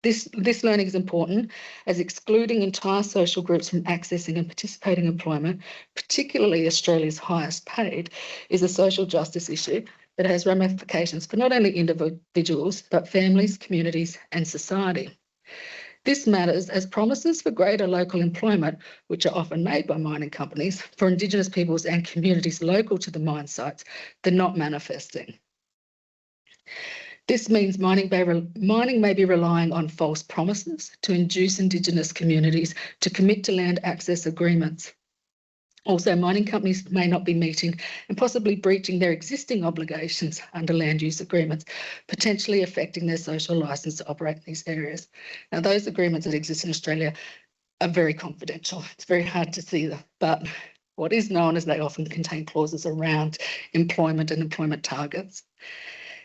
This learning is important as excluding entire social groups from accessing and participating in employment, particularly Australia's highest paid, is a social justice issue that has ramifications for not only individuals, but families, communities, and society. This matters as promises for greater local employment, which are often made by mining companies for Indigenous peoples and communities local to the mine sites, they're not manifesting. This means mining may be relying on false promises to induce Indigenous communities to commit to land access agreements. Also, mining companies may not be meeting and possibly breaching their existing obligations under land use agreements, potentially affecting their social licence to operate in these areas. Now, those agreements that exist in Australia are very confidential. It's very hard to see them, but what is known is they often contain clauses around employment and employment targets.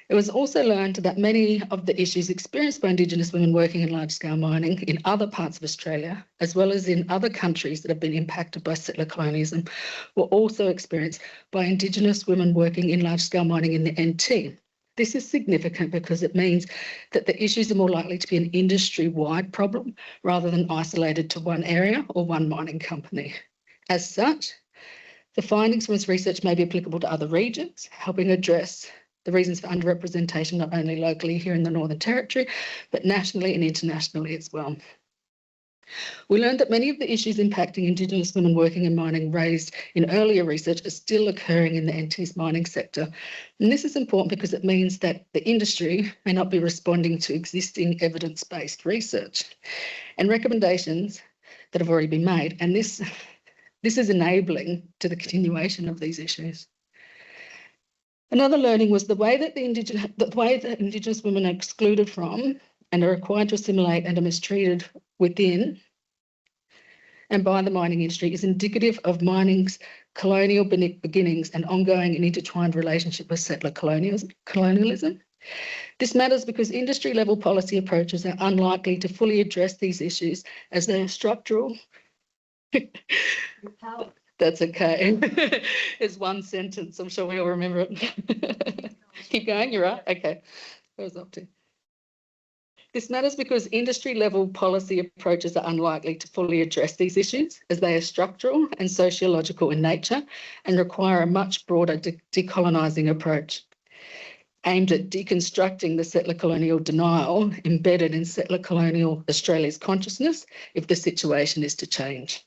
It was also learned that many of the issues experienced by Indigenous women working in large-scale mining in other parts of Australia, as well as in other countries that have been impacted by settler colonialism, were also experienced by Indigenous women working in large-scale mining in the NT. This is significant because it means that the issues are more likely to be an industry-wide problem rather than isolated to one area or one mining company. As such, the findings from this research may be applicable to other regions, helping address the reasons for underrepresentation, not only locally here in the Northern Territory, but nationally and internationally as well. We learned that many of the issues impacting Indigenous women working in mining raised in earlier research are still occurring in the NT's mining sector. And this is important because it means that the industry may not be responding to existing evidence-based research and recommendations that have already been made. And this is enabling to the continuation of these issues. Another learning was the way that Indigenous women are excluded from and are required to assimilate and are mistreated within and by the mining industry is indicative of mining's colonial beginnings and ongoing and intertwined relationship with settler colonialism. This matters because industry-level policy approaches are unlikely to fully address these issues as they are structural. That's okay. It's one sentence. I'm sure we all remember it. Keep going. You're right. Okay. Where was I up to? This matters because industry-level policy approaches are unlikely to fully address these issues, as they are structural and sociological in nature and require a much broader decolonising approach aimed at deconstructing the settler-colonial denial embedded in settler-colonial Australia's consciousness if the situation is to change.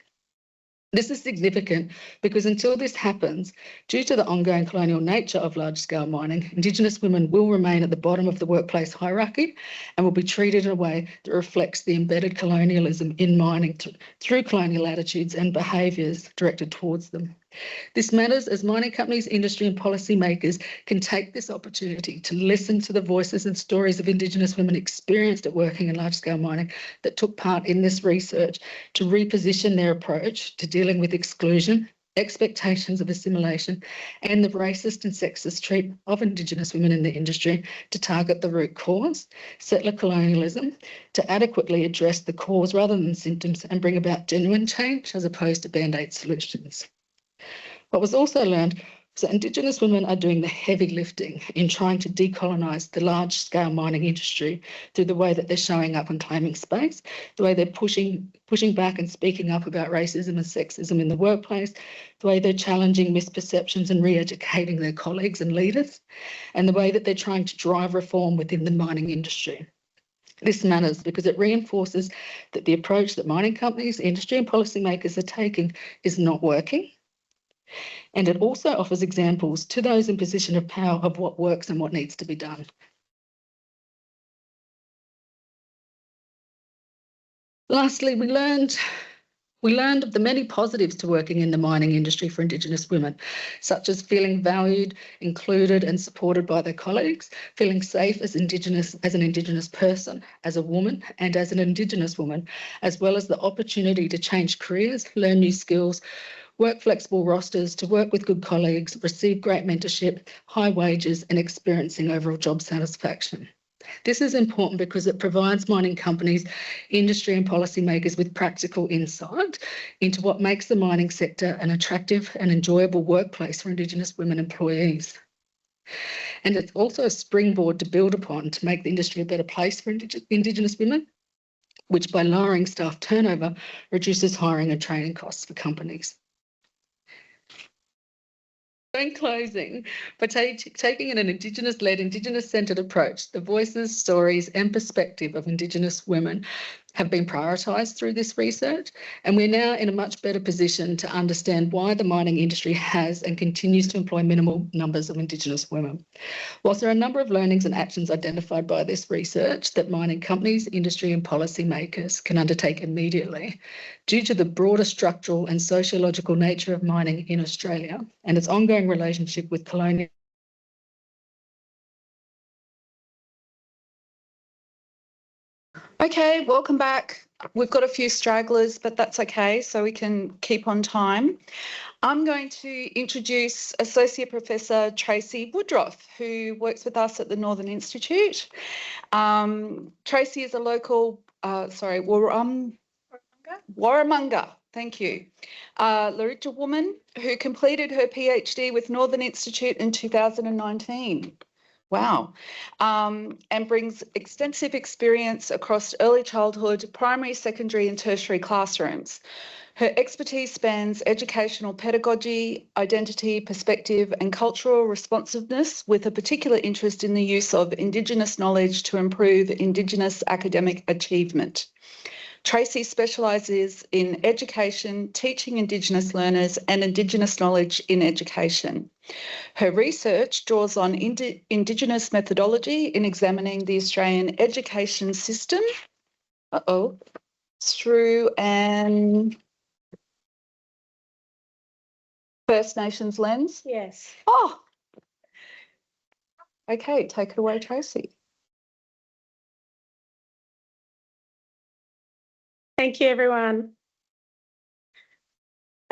This is significant because until this happens, due to the ongoing colonial nature of large-scale mining, Indigenous women will remain at the bottom of the workplace hierarchy and will be treated in a way that reflects the embedded colonialism in mining through colonial attitudes and behaviours directed towards them. This matters as mining companies, industry and policymakers can take this opportunity to listen to the voices and stories of Indigenous women experienced at working in large-scale mining that took part in this research to reposition their approach to dealing with exclusion, expectations of assimilation and the racist and sexist treatment of Indigenous women in the industry to target the root cause, settler colonialism, to adequately address the cause rather than symptoms and bring about genuine change as opposed to band-aid solutions. What was also learned was that Indigenous women are doing the heavy lifting in trying to decolonise the large-scale mining industry through the way that they're showing up and claiming space, the way they're pushing back and speaking up about racism and sexism in the workplace, the way they're challenging misperceptions and re-educating their colleagues and leaders, and the way that they're trying to drive reform within the mining industry. This matters because it reinforces that the approach that mining companies, industry and policymakers are taking is not working. And it also offers examples to those in position of power of what works and what needs to be done. Lastly, we learned of the many positives to working in the mining industry for Indigenous women, such as feeling valued, included and supported by their colleagues, feeling safe as an Indigenous person, as a woman and as an Indigenous woman, as well as the opportunity to change careers, learn new skills, work flexible rosters, to work with good colleagues, receive great mentorship, high wages and experiencing overall job satisfaction. This is important because it provides mining companies, industry and policymakers with practical insight into what makes the mining sector an attractive and enjoyable workplace for Indigenous women employees. And it's also a springboard to build upon to make the industry a better place for Indigenous women, which by lowering staff turnover reduces hiring and training costs for companies. In closing, by taking an Indigenous-led, Indigenous-centred approach, the voices, stories and perspective of Indigenous women have been prioritised through this research, and we're now in a much better position to understand why the mining industry has and continues to employ minimal numbers of Indigenous women. Whilst there are a number of learnings and actions identified by this research that mining companies, industry and policymakers can undertake immediately, due to the broader structural and sociological nature of mining in Australia and its ongoing relationship with colonial. Okay, welcome back. We've got a few stragglers, but that's okay, so we can keep on time. I'm going to introduce Associate Professor Tracy Woodruff, who works with us at the Northern Institute. Tracy is a local, Warramunga, thank you, Larita woman who completed her PhD with Northern Institute in 2019. Wow. And brings extensive experience across early childhood, primary, secondary and tertiary classrooms. Her expertise spans educational pedagogy, identity, perspective and cultural responsiveness, with a particular interest in the use of Indigenous knowledge to improve Indigenous academic achievement. Tracy specialises in education, teaching Indigenous learners and Indigenous knowledge in education. Her research draws on Indigenous methodology in examining the Australian education system through an First Nations lens. Yes. Oh, okay, take it away, Tracy. Thank you, everyone.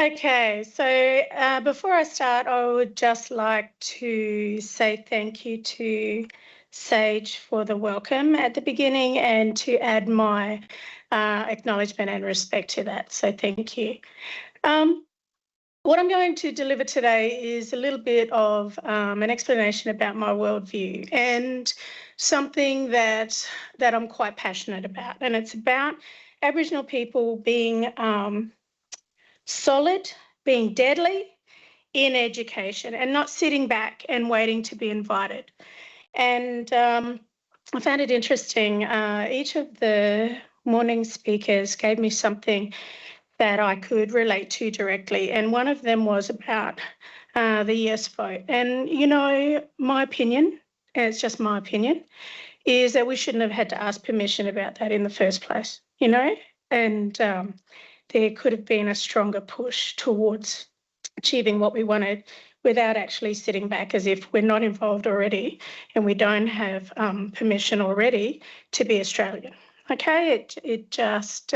Okay, so before I start, I would just like to say thank you to Sage for the welcome at the beginning and to add my acknowledgement and respect to that. So thank you. What I'm going to deliver today is a little bit of an explanation about my worldview and something that I'm quite passionate about, and it's about Aboriginal people being solid, being deadly in education and not sitting back and waiting to be invited. And I found it interesting. Each of the morning speakers gave me something that I could relate to directly. And one of them was about the yes vote. And, you know, my opinion, and it's just my opinion, is that we shouldn't have had to ask permission about that in the first place, you know, and there could have been a stronger push towards achieving what we wanted without actually sitting back as if we're not involved already and we don't have permission already to be Australian. Okay, it just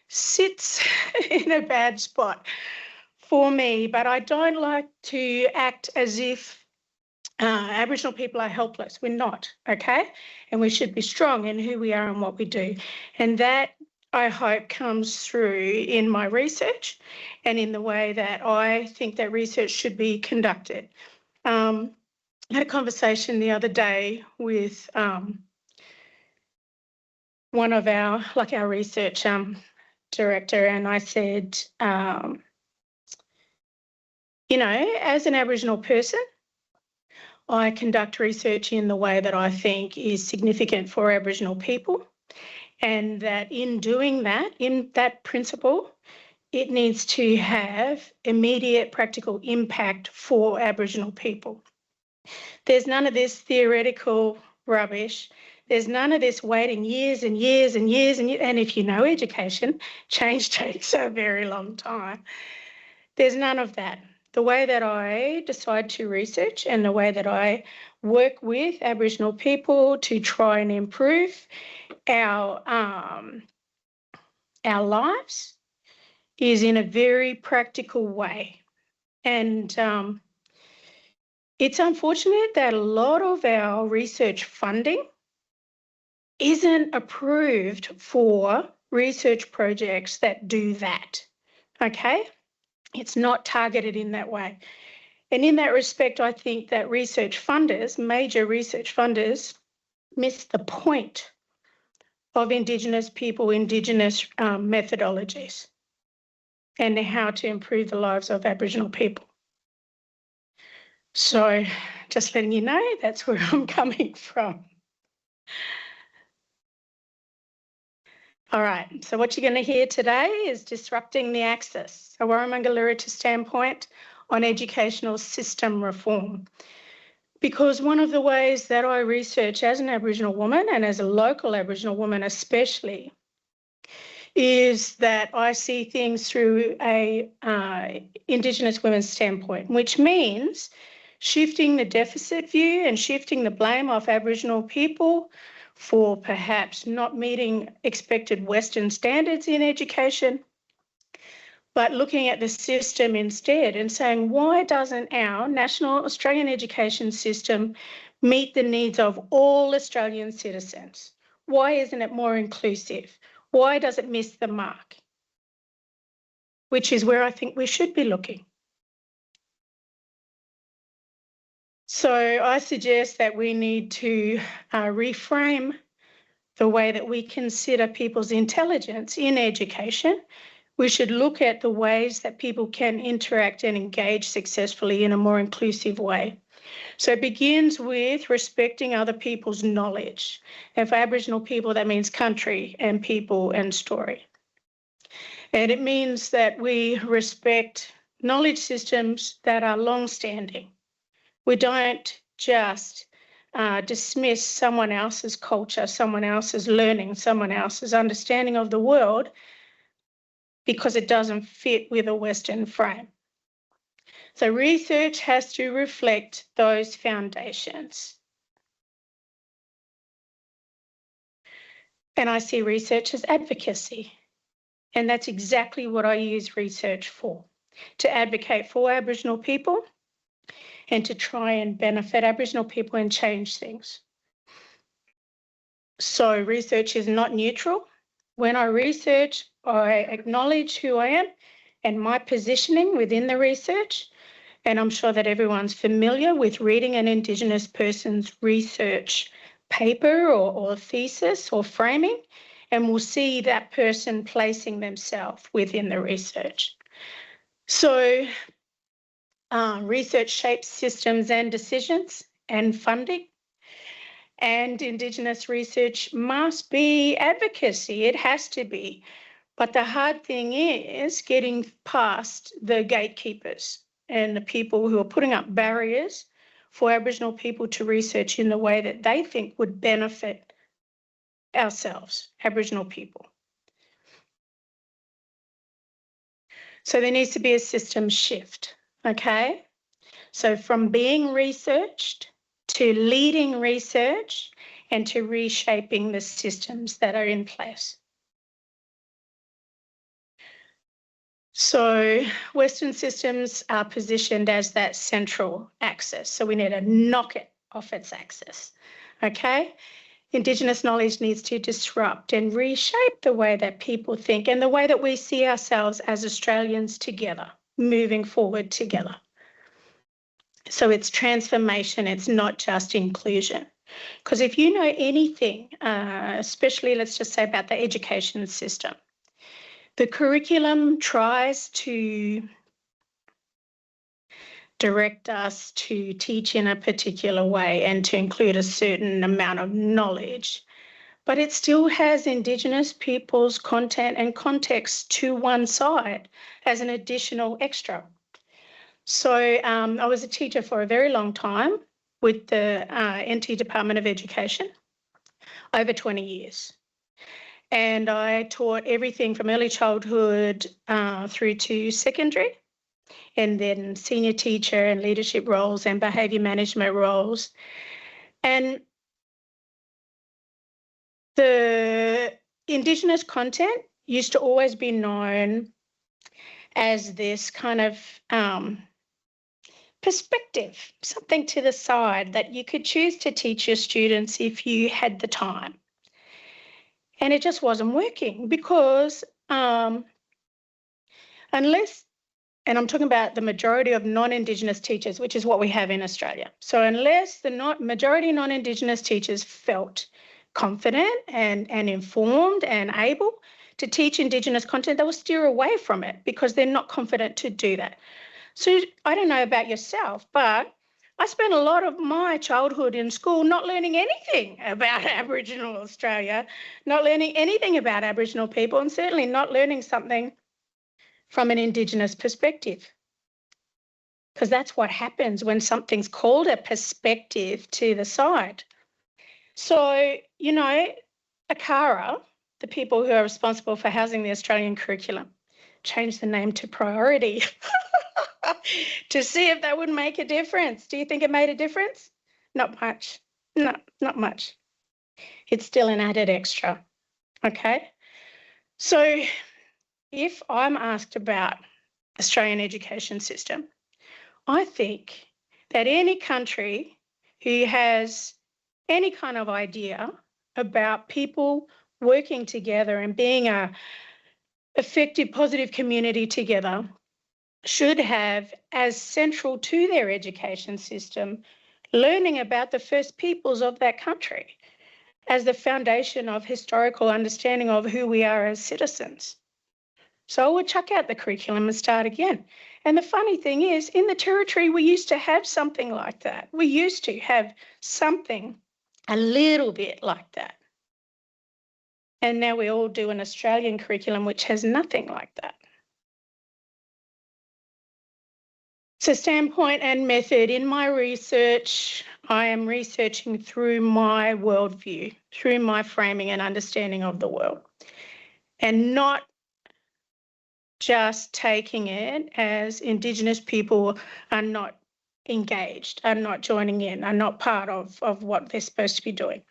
sits in a bad spot for me, but I don't like to act as if Aboriginal people are helpless. We're not, okay? And we should be strong in who we are and what we do. And that, I hope, comes through in my research and in the way that I think that research should be conducted. I had a conversation the other day with one of our research director, and I said, you know, as an Aboriginal person, I conduct research in the way that I think is significant for Aboriginal people, and that in doing that, in that principle, it needs to have immediate practical impact for Aboriginal people. There's none of this theoretical rubbish. There's none of this waiting years and years and years and years. And if you know education, change takes a very long time. There's none of that. The way that I decide to research and the way that I work with Aboriginal people to try and improve our lives is in a very practical way. And it's unfortunate that a lot of our research funding isn't approved for research projects that do that, okay? It's not targeted in that way. And in that respect, I think that research funders, major research funders, miss the point of Indigenous people, Indigenous methodologies, and how to improve the lives of Aboriginal people. So just letting you know, that's where I'm coming from. All right, so what you're going to hear today is disrupting the axis, a Warramunga Lirita standpoint on educational system reform. Because one of the ways that I research as an Aboriginal woman, and as a local Aboriginal woman especially, is that I see things through a Indigenous women's standpoint, which means shifting the deficit view and shifting the blame off Aboriginal people for perhaps not meeting expected Western standards in education, but looking at the system instead and saying, why doesn't our national Australian education system meet the needs of all Australian citizens? Why isn't it more inclusive? Why does it miss the mark? Which is where I think we should be looking. So I suggest that we need to reframe the way that we consider people's intelligence in education. We should look at the ways that people can interact and engage successfully in a more inclusive way. So it begins with respecting other people's knowledge. And for Aboriginal people, that means country and people and story. And it means that we respect knowledge systems that are long-standing. We don't just dismiss someone else's culture, someone else's learning, someone else's understanding of the world because it doesn't fit with a Western frame. So research has to reflect those foundations. And I see research as advocacy. And that's exactly what I use research for, to advocate for Aboriginal people and to try and benefit Aboriginal people and change things. So research is not neutral. When I research, I acknowledge who I am and my positioning within the research. And I'm sure that everyone's familiar with reading an Indigenous person's research paper or thesis or framing, and will see that person placing themselves within the research. So research shapes systems and decisions and funding. And Indigenous research must be advocacy. It has to be. But the hard thing is getting past the gatekeepers and the people who are putting up barriers for Aboriginal people to research in the way that they think would benefit ourselves, Aboriginal people. So there needs to be a system shift, okay? So from being researched to leading research and to reshaping the systems that are in place. So Western systems are positioned as that central axis. So we need to knock it off its axis, okay? Indigenous knowledge needs to disrupt and reshape the way that people think and the way that we see ourselves as Australians together, moving forward together. So it's transformation, it's not just inclusion. Because if you know anything, especially let's just say about the education system, the curriculum tries to direct us to teach in a particular way and to include a certain amount of knowledge, but it still has Indigenous people's content and context to one side as an additional extra. So I was a teacher for a very long time with the NT Department of Education, over 20 years. And I taught everything from early childhood through to secondary, and then senior teacher and leadership roles and behaviour management roles. And the Indigenous content used to always be known as this kind of perspective, something to the side that you could choose to teach your students if you had the time. And it just wasn't working because unless, and I'm talking about the majority of non-Indigenous teachers, which is what we have in Australia. So unless the majority non-Indigenous teachers felt confident and informed and able to teach Indigenous content, they will steer away from it because they're not confident to do that. So I don't know about yourself, but I spent a lot of my childhood in school not learning anything about Aboriginal Australia, not learning anything about Aboriginal people, and certainly not learning something from an Indigenous perspective. Because that's what happens when something's called a perspective to the side. So, you know, ACARA, the people who are responsible for housing the Australian curriculum, changed the name to Priority to see if that would make a difference. Do you think it made a difference? Not much. No, not much. It's still an added extra, okay? So if I'm asked about Australian education system, I think that any country who has any kind of idea about people working together and being a effective, positive community together should have as central to their education system learning about the first peoples of that country as the foundation of historical understanding of who we are as citizens. So I would chuck out the curriculum and start again. And the funny thing is, in the Territory, we used to have something like that. We used to have something a little bit like that. And now we all do an Australian curriculum which has nothing like that. So standpoint and method. In my research, I am researching through my worldview, through my framing and understanding of the world, and not just taking it as Indigenous people are not engaged, are not joining in, are not part of what they're supposed to be doing.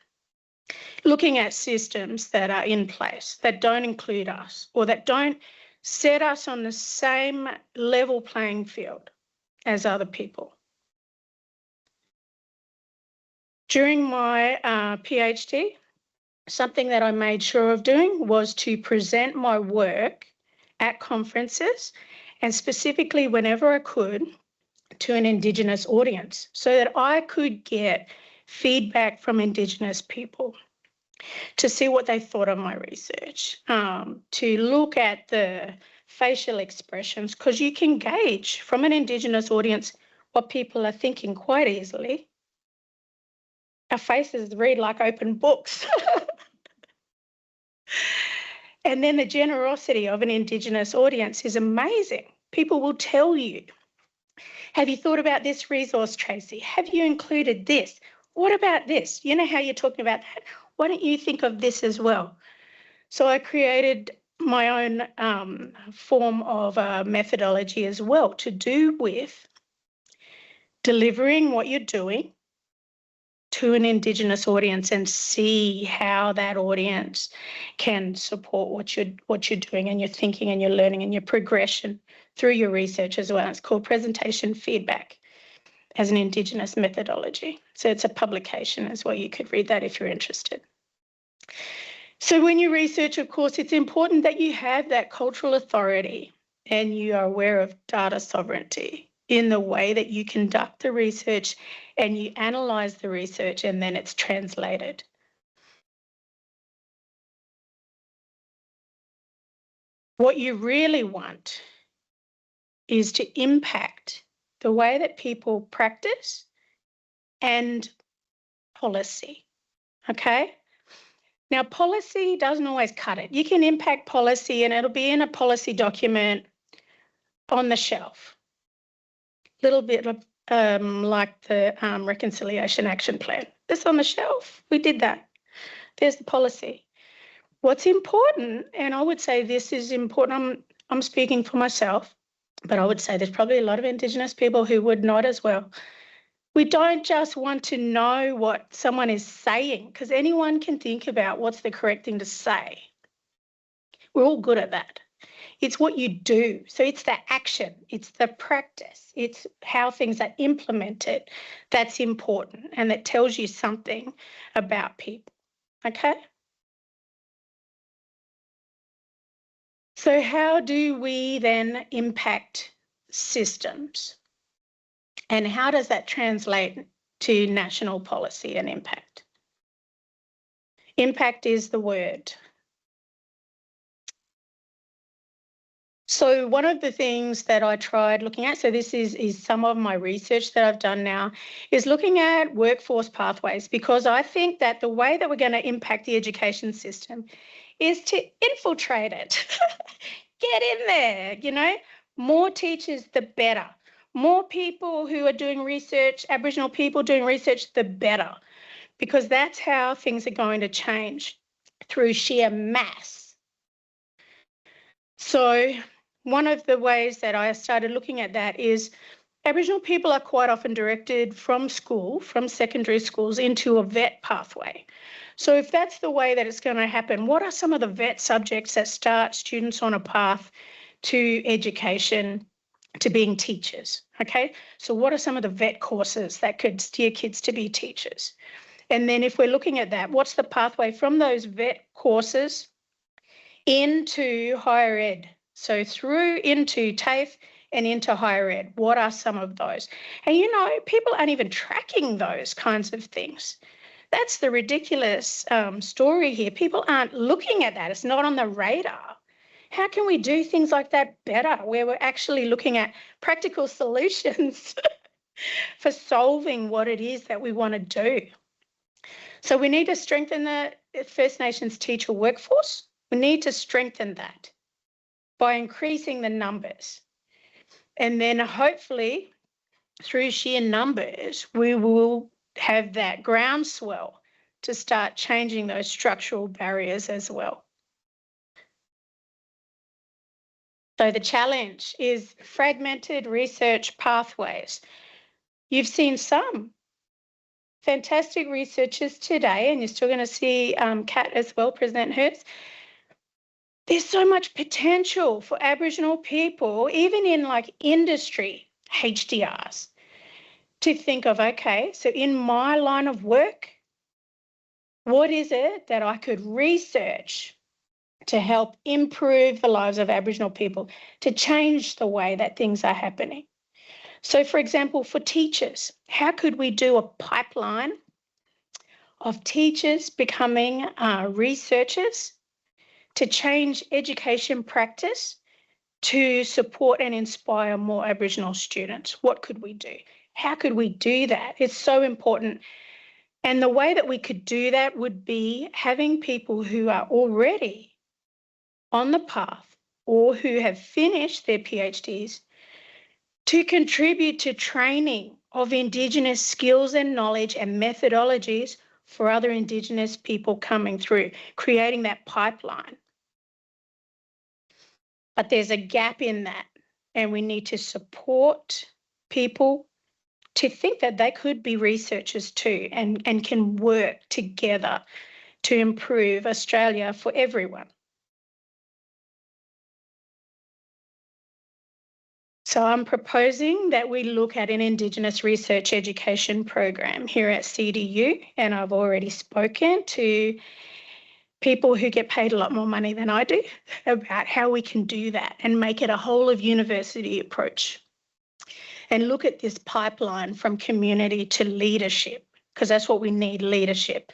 Looking at systems that are in place that don't include us or that don't set us on the same level playing field as other people. During my PhD, something that I made sure of doing was to present my work at conferences and specifically whenever I could to an Indigenous audience so that I could get feedback from Indigenous people to see what they thought of my research, to look at the facial expressions, because you can gauge from an Indigenous audience what people are thinking quite easily. Our faces read like open books. And then the generosity of an Indigenous audience is amazing. People will tell you, have you thought about this resource, Tracy? Have you included this? What about this? You know how you're talking about that? Why don't you think of this as well? So I created my own form of methodology as well to do with delivering what you're doing to an Indigenous audience and see how that audience can support what you're doing and your thinking and your learning and your progression through your research as well. It's called presentation feedback as an Indigenous methodology. So it's a publication as well. You could read that if you're interested. So when you research, of course, it's important that you have that cultural authority and you are aware of data sovereignty in the way that you conduct the research and you analyse the research and then it's translated. What you really want is to impact the way that people practice and policy, okay? Now, policy doesn't always cut it. You can impact policy and it'll be in a policy document on the shelf. A little bit like the Reconciliation Action Plan. It's on the shelf. We did that. There's the policy. What's important, and I would say this is important, I'm speaking for myself, but I would say there's probably a lot of Indigenous people who would not as well. We don't just want to know what someone is saying, because anyone can think about what's the correct thing to say. We're all good at that. It's what you do. So it's the action, it's the practice, it's how things are implemented that's important and that tells you something about people, okay? So how do we then impact systems? And how does that translate to national policy and impact? Impact is the word. So one of the things that I tried looking at, so this is some of my research that I've done now, is looking at workforce pathways, because I think that the way that we're going to impact the education system is to infiltrate it. Get in there, you know, more teachers, the better. More people who are doing research, Aboriginal people doing research, the better, because that's how things are going to change, through sheer mass. So one of the ways that I started looking at that is Aboriginal people are quite often directed from school, from secondary schools, into a vet pathway. So if that's the way that it's going to happen, what are some of the vet subjects that start students on a path to education, to being teachers, okay? So what are some of the vet courses that could steer kids to be teachers? And then if we're looking at that, what's the pathway from those vet courses into higher ed? So through into TAFE and into higher ed, what are some of those? And you know, people aren't even tracking those kinds of things. That's the ridiculous story here. People aren't looking at that. It's not on the radar. How can we do things like that better, where we're actually looking at practical solutions for solving what it is that we want to do? So we need to strengthen the First Nations teacher workforce. We need to strengthen that by increasing the numbers. And then hopefully through sheer numbers, we will have that groundswell to start changing those structural barriers as well. So the challenge is fragmented research pathways. You've seen some fantastic researchers today, and you're still going to see Kat as well present hers. There's so much potential for Aboriginal people, even in like industry HDRs, to think of, okay, so in my line of work, what is it that I could research to help improve the lives of Aboriginal people, to change the way that things are happening. So, for example, for teachers, how could we do a pipeline of teachers becoming researchers to change education practice to support and inspire more Aboriginal students? What could we do? How could we do that? It's so important. And the way that we could do that would be having people who are already on the path or who have finished their PhDs to contribute to training of Indigenous skills and knowledge and methodologies for other Indigenous people coming through, creating that pipeline. But there's a gap in that, and we need to support people to think that they could be researchers too and can work together to improve Australia for everyone. So I'm proposing that we look at an Indigenous research education program here at CDU, and I've already spoken to people who get paid a lot more money than I do about how we can do that and make it a whole of university approach and look at this pipeline from community to leadership, because that's what we need, leadership.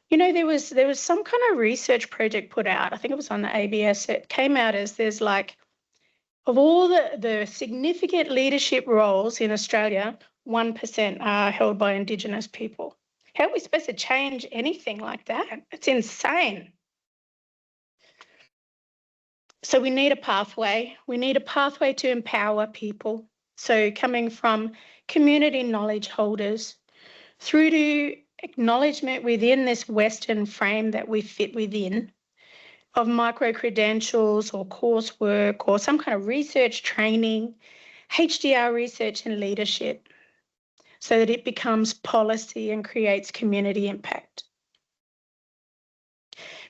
You know, there was some kind of research project put out, I think it was on the ABS, it came out as there's like, of all the significant leadership roles in Australia, 1% are held by Indigenous people. How are we supposed to change anything like that? It's insane. So we need a pathway. We need a pathway to empower people. So coming from community knowledge holders through to acknowledgement within this Western frame that we fit within, of micro-credentials or coursework or some kind of research training, HDR research and leadership, so that it becomes policy and creates community impact.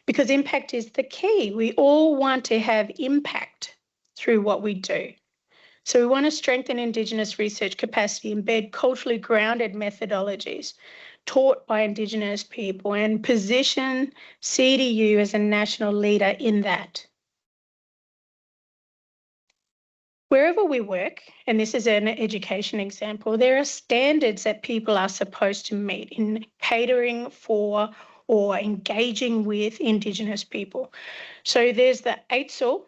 Because impact is the key. We all want to have impact through what we do. So we want to strengthen Indigenous research capacity, embed culturally grounded methodologies taught by Indigenous people, and position CDU as a national leader in that. Wherever we work, and this is an education example, there are standards that people are supposed to meet in catering for or engaging with Indigenous people. So there's the AITSL,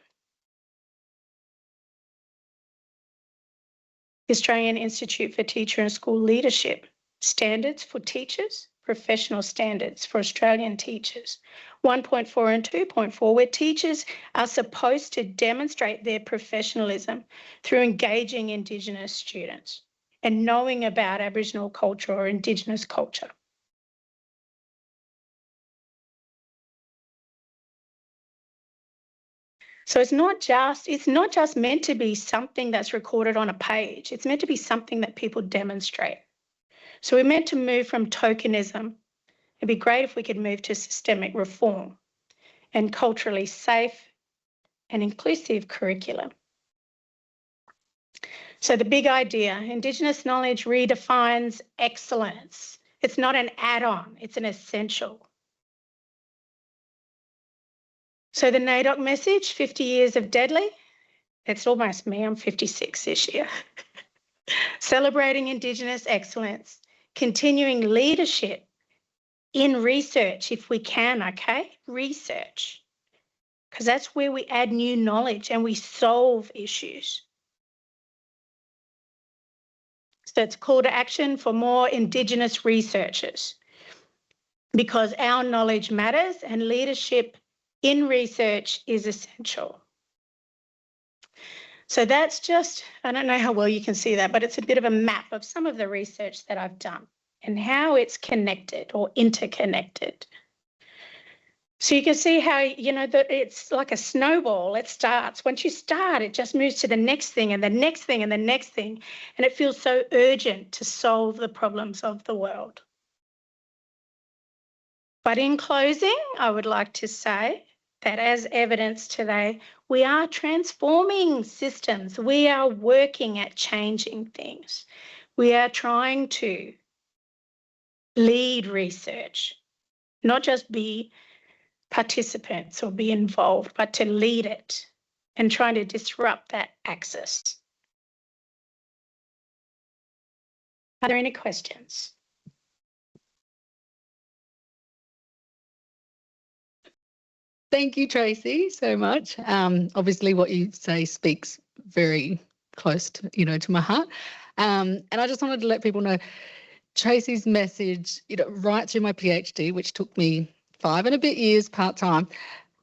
Australian Institute for Teacher and School Leadership, standards for teachers, professional standards for Australian teachers, 1.4 and 2.4, where teachers are supposed to demonstrate their professionalism through engaging Indigenous students and knowing about Aboriginal culture or Indigenous culture. So it's not just meant to be something that's recorded on a page. It's meant to be something that people demonstrate. So we're meant to move from tokenism. It'd be great if we could move to systemic reform and culturally safe and inclusive curriculum. So the big idea, Indigenous knowledge redefines excellence. It's not an add-on, it's an essential. So the NAIDOC message, 50 years of deadly, it's almost me, I'm 56 this year. Celebrating Indigenous excellence, continuing leadership in research if we can, okay? Research, because that's where we add new knowledge and we solve issues. So it's a call to action for more Indigenous researchers, because our knowledge matters and leadership in research is essential. So that's just, I don't know how well you can see that, but it's a bit of a map of some of the research that I've done and how it's connected or interconnected. So you can see how, you know, that it's like a snowball. It starts. Once you start, it just moves to the next thing and the next thing and the next thing. And it feels so urgent to solve the problems of the world. But in closing, I would like to say that as evidence today, we are transforming systems. We are working at changing things. We are trying to lead research, not just be participants or be involved, but to lead it and trying to disrupt that axis. Are there any questions? Thank you, Tracy, so much. Obviously, what you say speaks very close to, to my heart. And I just wanted to let people know Tracy's message, right through my PhD, which took me 5 and a bit years part-time,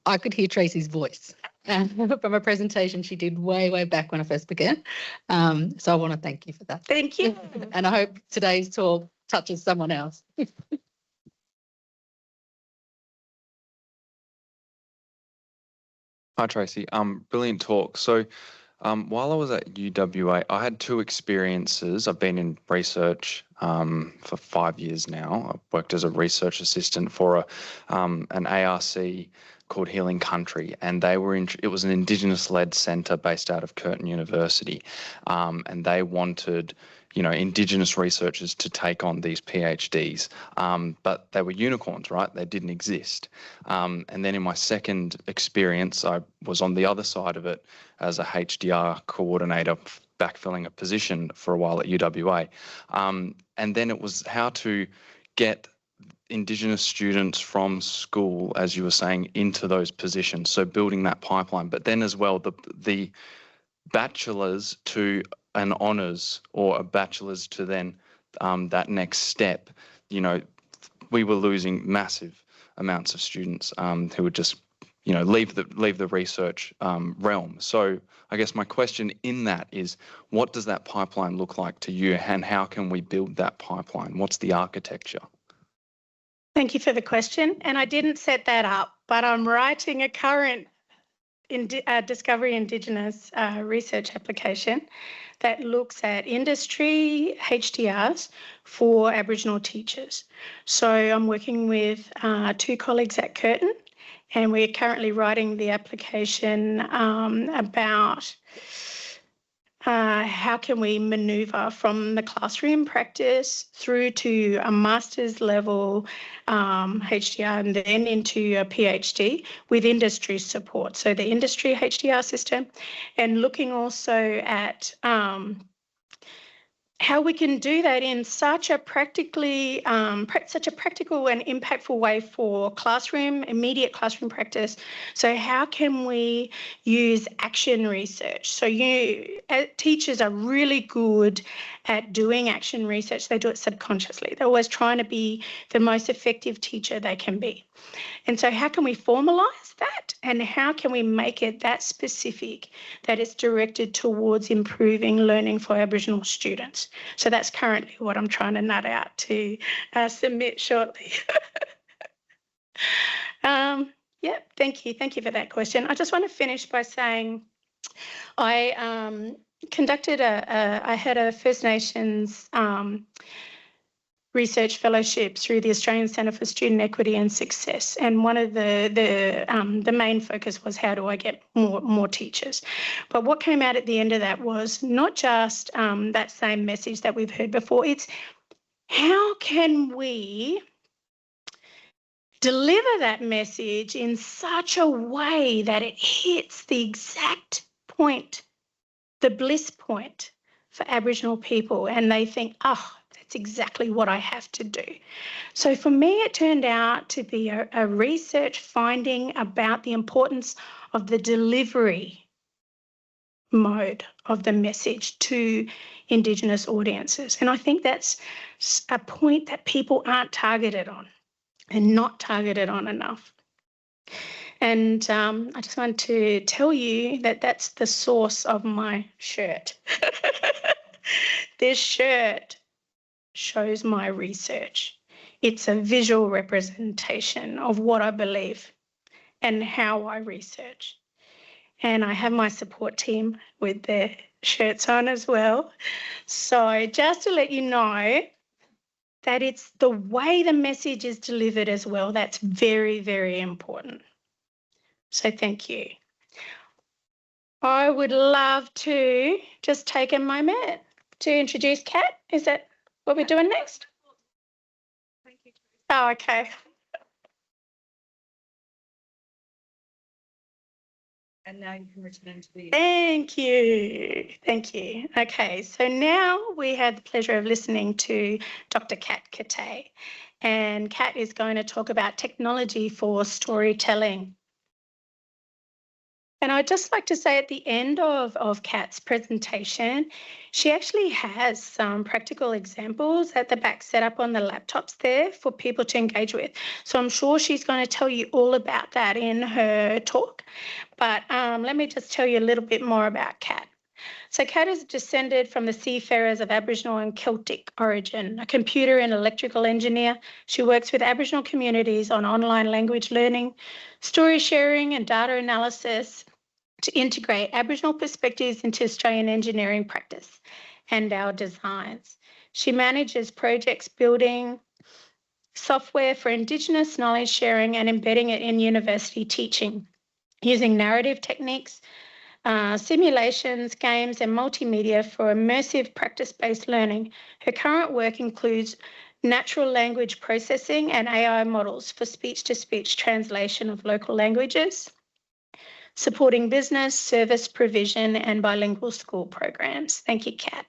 I could hear Tracy's voice from a presentation she did way back when I first began. So I want to thank you for that. Thank you. And I hope today's talk touches someone else. Hi, Tracy. Brilliant talk. So while I was at UWA, I had 2 experiences. I've been in research for 5 years now. I've worked as a research assistant for an ARC called Healing Country, and it was an Indigenous-led centre based out of Curtin University, and they wanted Indigenous researchers to take on these PhDs, but they were unicorns, right? They didn't exist. And then in my second experience, I was on the other side of it as a HDR coordinator, backfilling a position for a while at UWA. And then it was how to get Indigenous students from school, as you were saying, into those positions. So building that pipeline, but then as well, the bachelor's to an honours or a bachelor's to then that next step, we were losing massive amounts of students who would just, leave the research realm. So I guess my question in that is, what does that pipeline look like to you, and how can we build that pipeline? What's the architecture? Thank you for the question. And I didn't set that up, but I'm writing a current Discovery Indigenous research application that looks at industry HDRs for Aboriginal teachers. So I'm working with 2 colleagues at Curtin, and we're currently writing the application about how can we manoeuvre from the classroom practice through to a master's level HDR and then into a PhD with industry support. So the industry HDR system, and looking also at how we can do that in such a practical and impactful way for immediate classroom practice. So how can we use action research? So teachers are really good at doing action research. They do it subconsciously. They're always trying to be the most effective teacher they can be. And so how can we formalise that, and how can we make it that specific that it's directed towards improving learning for Aboriginal students? So that's currently what I'm trying to nut out to submit shortly. Yeah, thank you. Thank you for that question. I just want to finish by saying I conducted I had a First Nations research fellowship through the Australian Centre for Student Equity and Success, and one of the main focus was how do I get more teachers. But what came out at the end of that was not just that same message that we've heard before. It's how can we deliver that message in such a way that it hits the exact point, the bliss point for Aboriginal people, and they think, oh, that's exactly what I have to do. So for me, it turned out to be a research finding about the importance of the delivery mode of the message to Indigenous audiences. And I think that's a point that people aren't targeted on and not targeted on enough. And I just want to tell you that that's the source of my shirt. This shirt shows my research. It's a visual representation of what I believe and how I research. And I have my support team with their shirts on as well. So just to let you know that it's the way the message is delivered as well that's very, very important. So thank you. I would love to just take a moment to introduce Kat. Is that what we're doing next? Oh, okay. And now you can return to the. Thank you. Thank you. Okay, so now we had the pleasure of listening to Dr. Kat Kate, and Kat is going to talk about technology for storytelling. And I'd just like to say at the end of Kat's presentation, she actually has some practical examples at the back set up on the laptops there for people to engage with. So I'm sure she's going to tell you all about that in her talk. But let me just tell you a little bit more about Kat. So Kat is descended from the seafarers of Aboriginal and Celtic origin, a computer and electrical engineer. She works with Aboriginal communities on online language learning, story sharing and data analysis to integrate Aboriginal perspectives into Australian engineering practice and our designs. She manages projects building software for Indigenous knowledge sharing and embedding it in university teaching using narrative techniques, simulations, games, and multimedia for immersive practice-based learning. Her current work includes natural language processing and AI models for speech-to-speech translation of local languages, supporting business, service provision, and bilingual school programs. Thank you, Kat.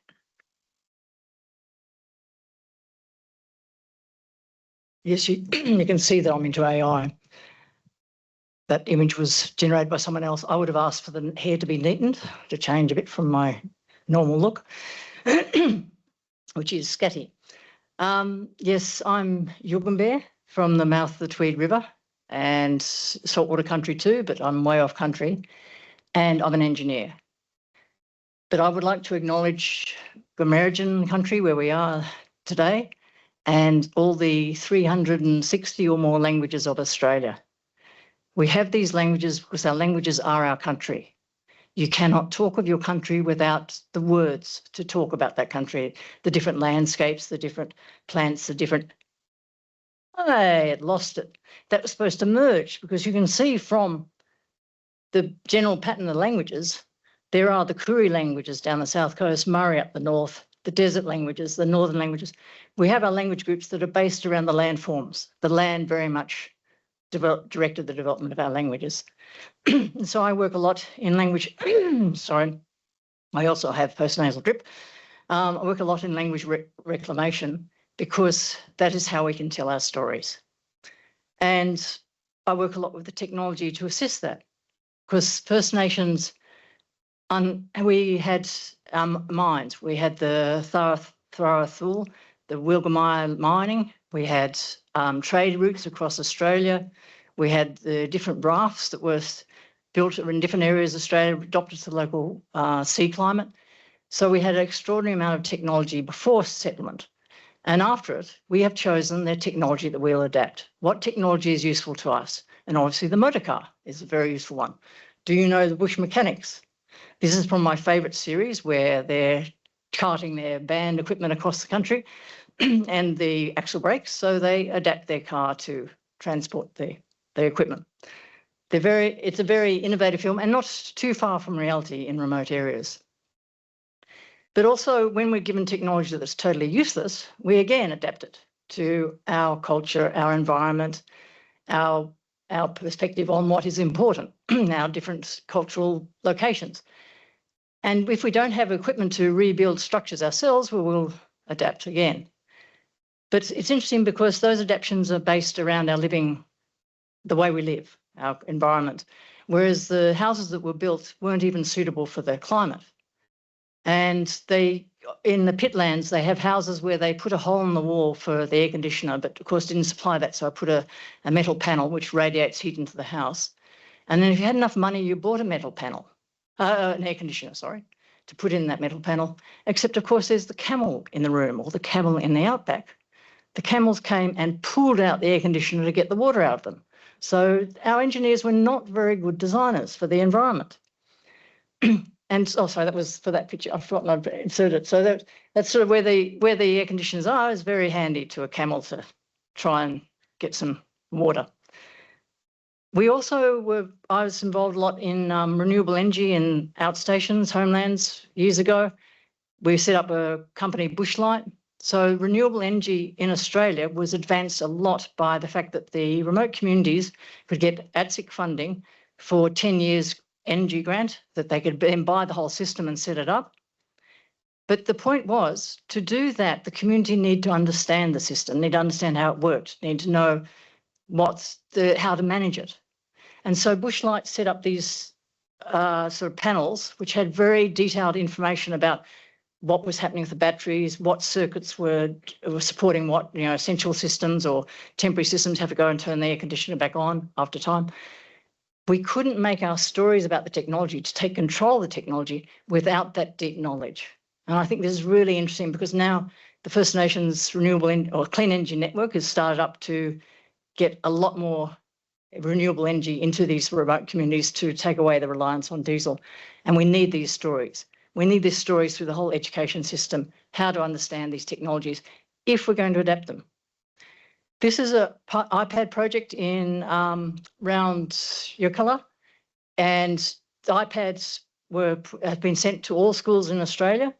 Yes, you can see that I'm into AI. That image was generated by someone else. I would have asked for the hair to be neatened to change a bit from my normal look, which is scatty. Yes, I'm Yugambeh from the mouth of the Tweed River and saltwater country too, but I'm way off country, and I'm an engineer. But I would like to acknowledge Grammaridgin country where we are today and all the 360 or more languages of Australia. We have these languages because our languages are our country. You cannot talk of your country without the words to talk about that country, the different landscapes, the different plants, the different... I had lost it. That was supposed to merge because you can see from the general pattern of languages, there are the Koori languages down the south coast, Murray up the north, the desert languages, the northern languages. We have our language groups that are based around the landforms. The land very much directed the development of our languages. So I work a lot in language, sorry, I also have postnasal drip. I work a lot in language reclamation because that is how we can tell our stories. And I work a lot with the technology to assist that because First Nations, we had mines. We had the Tharathul, the Wilgamia mining. We had trade routes across Australia. We had the different rafts that were built in different areas of Australia, adopted to the local sea climate. So we had an extraordinary amount of technology before settlement. And after it, we have chosen the technology that we'll adapt. What technology is useful to us? And obviously the motor car is a very useful one. Do you know the bush mechanics? This is from my favourite series where they're carting their band equipment across the country and the axle brakes, so they adapt their car to transport the equipment. It's a very innovative film and not too far from reality in remote areas. But also when we're given technology that's totally useless, we again adapt it to our culture, our environment, our perspective on what is important, our different cultural locations. And if we don't have equipment to rebuild structures ourselves, we will adapt again. But it's interesting because those adaptations are based around our living, the way we live, our environment, whereas the houses that were built weren't even suitable for the climate. And in the pitlands, they have houses where they put a hole in the wall for the air conditioner, but of course didn't supply that. So I put a metal panel which radiates heat into the house. And then if you had enough money, you bought a metal panel, an air conditioner, sorry, to put in that metal panel. Except of course there's the camel in the room or the camel in the outback. The camels came and pulled out the air conditioner to get the water out of them. So our engineers were not very good designers for the environment. And sorry, that was for that picture. I've forgotten I've inserted it. So that's sort of where the air conditioners are is very handy to a camel to try and get some water. We also I was involved a lot in renewable energy in outstations, homelands years ago. We set up a company, Bushlight. So renewable energy in Australia was advanced a lot by the fact that the remote communities could get ATSIC funding for 10 years energy grant that they could then buy the whole system and set it up. But the point was, to do that, the community need to understand the system, need to understand how it worked, need to know how to manage it. And so Bushlight set up these sort of panels, which had very detailed information about what was happening with the batteries, what circuits were supporting what, essential systems or temporary systems have to go and turn the air conditioner back on after time. We couldn't make our stories about the technology to take control of the technology without that deep knowledge. And I think this is really interesting because now the First Nations Renewable or Clean Energy Network has started up to get a lot more renewable energy into these remote communities to take away the reliance on diesel. And we need these stories. We need these stories through the whole education system, how to understand these technologies if we're going to adapt them. This is a iPad project in round Yirrkala, and the iPads have been sent to all schools in Australia,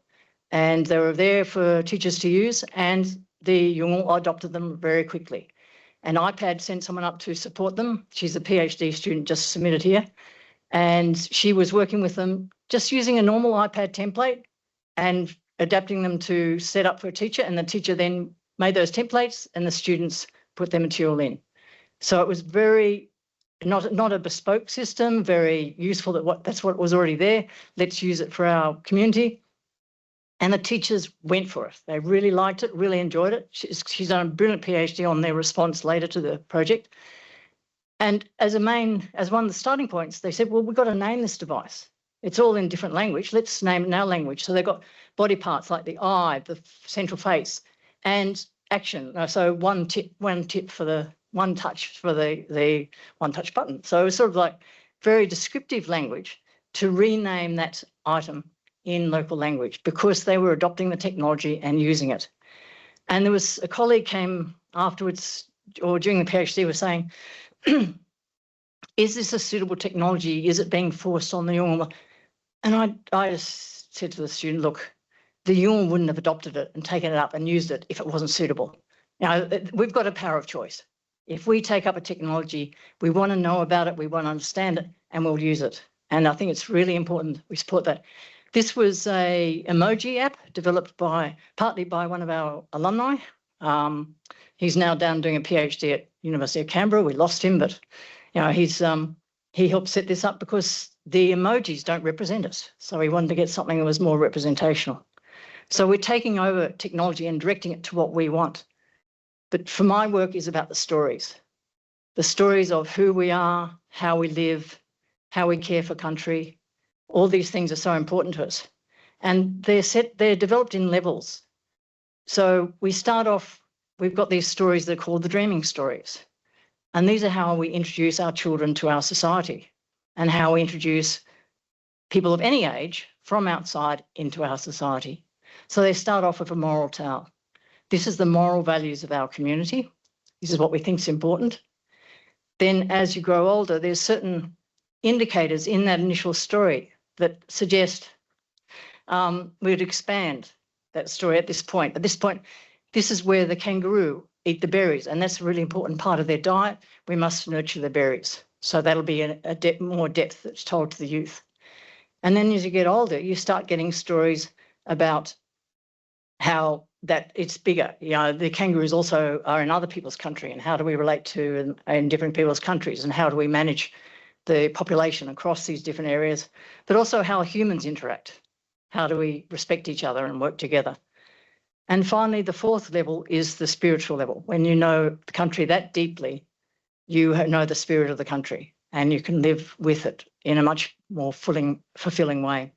and they were there for teachers to use, and the Yolngu adopted them very quickly. And iPad sent someone up to support them. She's a PhD student just submitted here, and she was working with them just using a normal iPad template and adapting them to set up for a teacher, and the teacher then made those templates and the students put their material in. So it was very, not a bespoke system, very useful that's what was already there. Let's use it for our community. And the teachers went for it. They really liked it, really enjoyed it. She's done a brilliant PhD on their response later to the project. And as one of the starting points, they said, well, we've got to name this device. It's all in different language. Let's name it in our language. So they've got body parts like the eye, the central face, and action. So one touch for the one touch button. So it was sort of like very descriptive language to rename that item in local language because they were adopting the technology and using it. And there was a colleague came afterwards or during the PhD was saying, is this a suitable technology? Is it being forced on the Yolngu? And I just said to the student, look, the Yolngu wouldn't have adopted it and taken it up and used it if it wasn't suitable. We've got a power of choice. If we take up a technology, we want to know about it, we want to understand it, and we'll use it. And I think it's really important we support that. This was a emoji app developed partly by one of our alumni. He's now down doing a PhD at University of Canberra. We lost him, but he helped set this up because the emojis don't represent us. So we wanted to get something that was more representational. So we're taking over technology and directing it to what we want. But for my work is about the stories of who we are, how we live, how we care for country. All these things are so important to us. And they're developed in levels. So we start off, we've got these stories that are called the dreaming stories. And these are how we introduce our children to our society and how we introduce people of any age from outside into our society. So they start off with a moral tale. This is the moral values of our community. This is what we think is important. Then as you grow older, there's certain indicators in that initial story that suggest we'd expand that story at this point. At this point, this is where the kangaroo eat the berries, and that's a really important part of their diet. We must nurture the berries. So that'll be more depth that's told to the youth. And then as you get older, you start getting stories about how that it's bigger. The kangaroos also are in other people's country, and how do we relate to in different people's countries, and how do we manage the population across these different areas, but also how humans interact. How do we respect each other and work together? And finally, the fourth level is the spiritual level. When you know the country that deeply, you know the spirit of the country and you can live with it in a much more fulfilling way.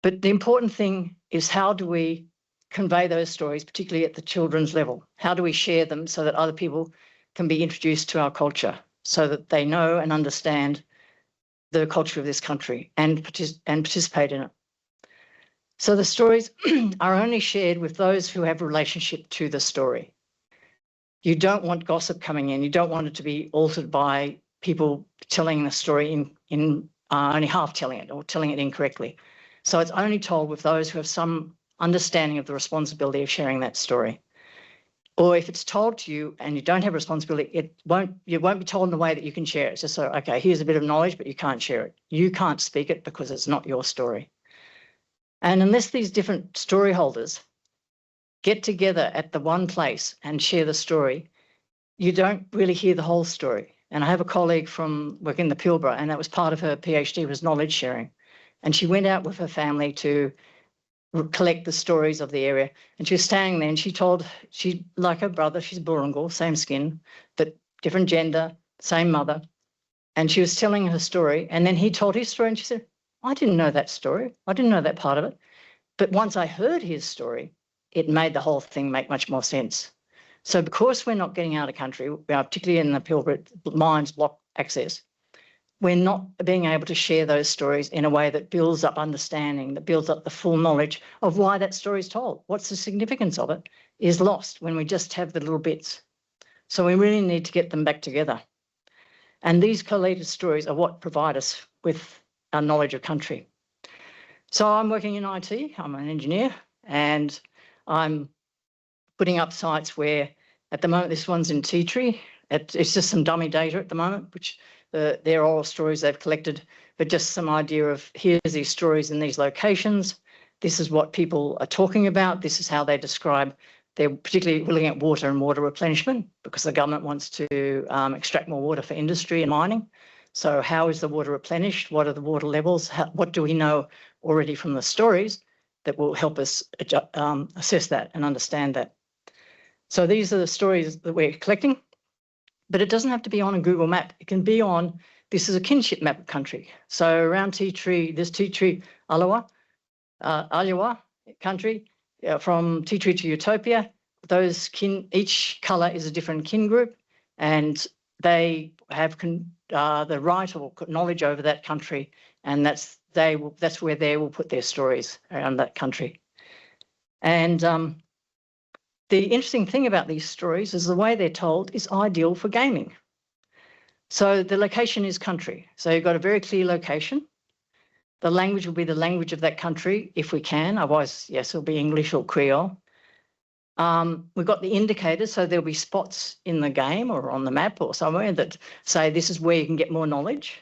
But the important thing is, how do we convey those stories, particularly at the children's level? How do we share them so that other people can be introduced to our culture, so that they know and understand the culture of this country and participate in it? So the stories are only shared with those who have a relationship to the story. You don't want gossip coming in. You don't want it to be altered by people telling the story in only half telling it or telling it incorrectly. So it's only told with those who have some understanding of the responsibility of sharing that story. or if it's told to you and you don't have responsibility, you won't be told in a way that you can share it. It's just so, okay, here's a bit of knowledge, but you can't share it. You can't speak it because it's not your story. And unless these different story holders get together at the one place and share the story, you don't really hear the whole story. And I have a colleague from working in the Pilbara, and that was part of her PhD, was knowledge sharing. And she went out with her family to collect the stories of the area. And she was staying there, and she, like her brother, she's Burungal, same skin, but different gender, same mother. And she was telling her story, and then he told his story, and she said, I didn't know that story. I didn't know that part of it. But once I heard his story, it made the whole thing make much more sense. So because we're not getting out of country, particularly in the Pilbara, mines block access, we're not being able to share those stories in a way that builds up understanding, that builds up the full knowledge of why that story is told. What's the significance of it is lost when we just have the little bits. So we really need to get them back together. And these collated stories are what provide us with our knowledge of country. So I'm working in IT, I'm an engineer, and I'm putting up sites where, at the moment, this one's in Tea Tree. It's just some dummy data at the moment, which they're oral stories they've collected, but just some idea of here's these stories in these locations. This is what people are talking about. This is how they describe. They're particularly looking at water and water replenishment because the government wants to extract more water for industry and mining. So how is the water replenished? What are the water levels? What do we know already from the stories that will help us assess that and understand that? So these are the stories that we're collecting, but it doesn't have to be on a Google map. It can be on, this is a kinship map of country. So around Tea Tree, this Tea Tree, Alawa country, from Tea Tree to Utopia, those each colour is a different kin group, and they have the right or knowledge over that country, and that's where they will put their stories around that country. And the interesting thing about these stories is the way they're told is ideal for gaming. So the location is country. So you've got a very clear location. The language will be the language of that country if we can. Otherwise, yes, it'll be English or Creole. We've got the indicators, so there'll be spots in the game or on the map or somewhere that say this is where you can get more knowledge.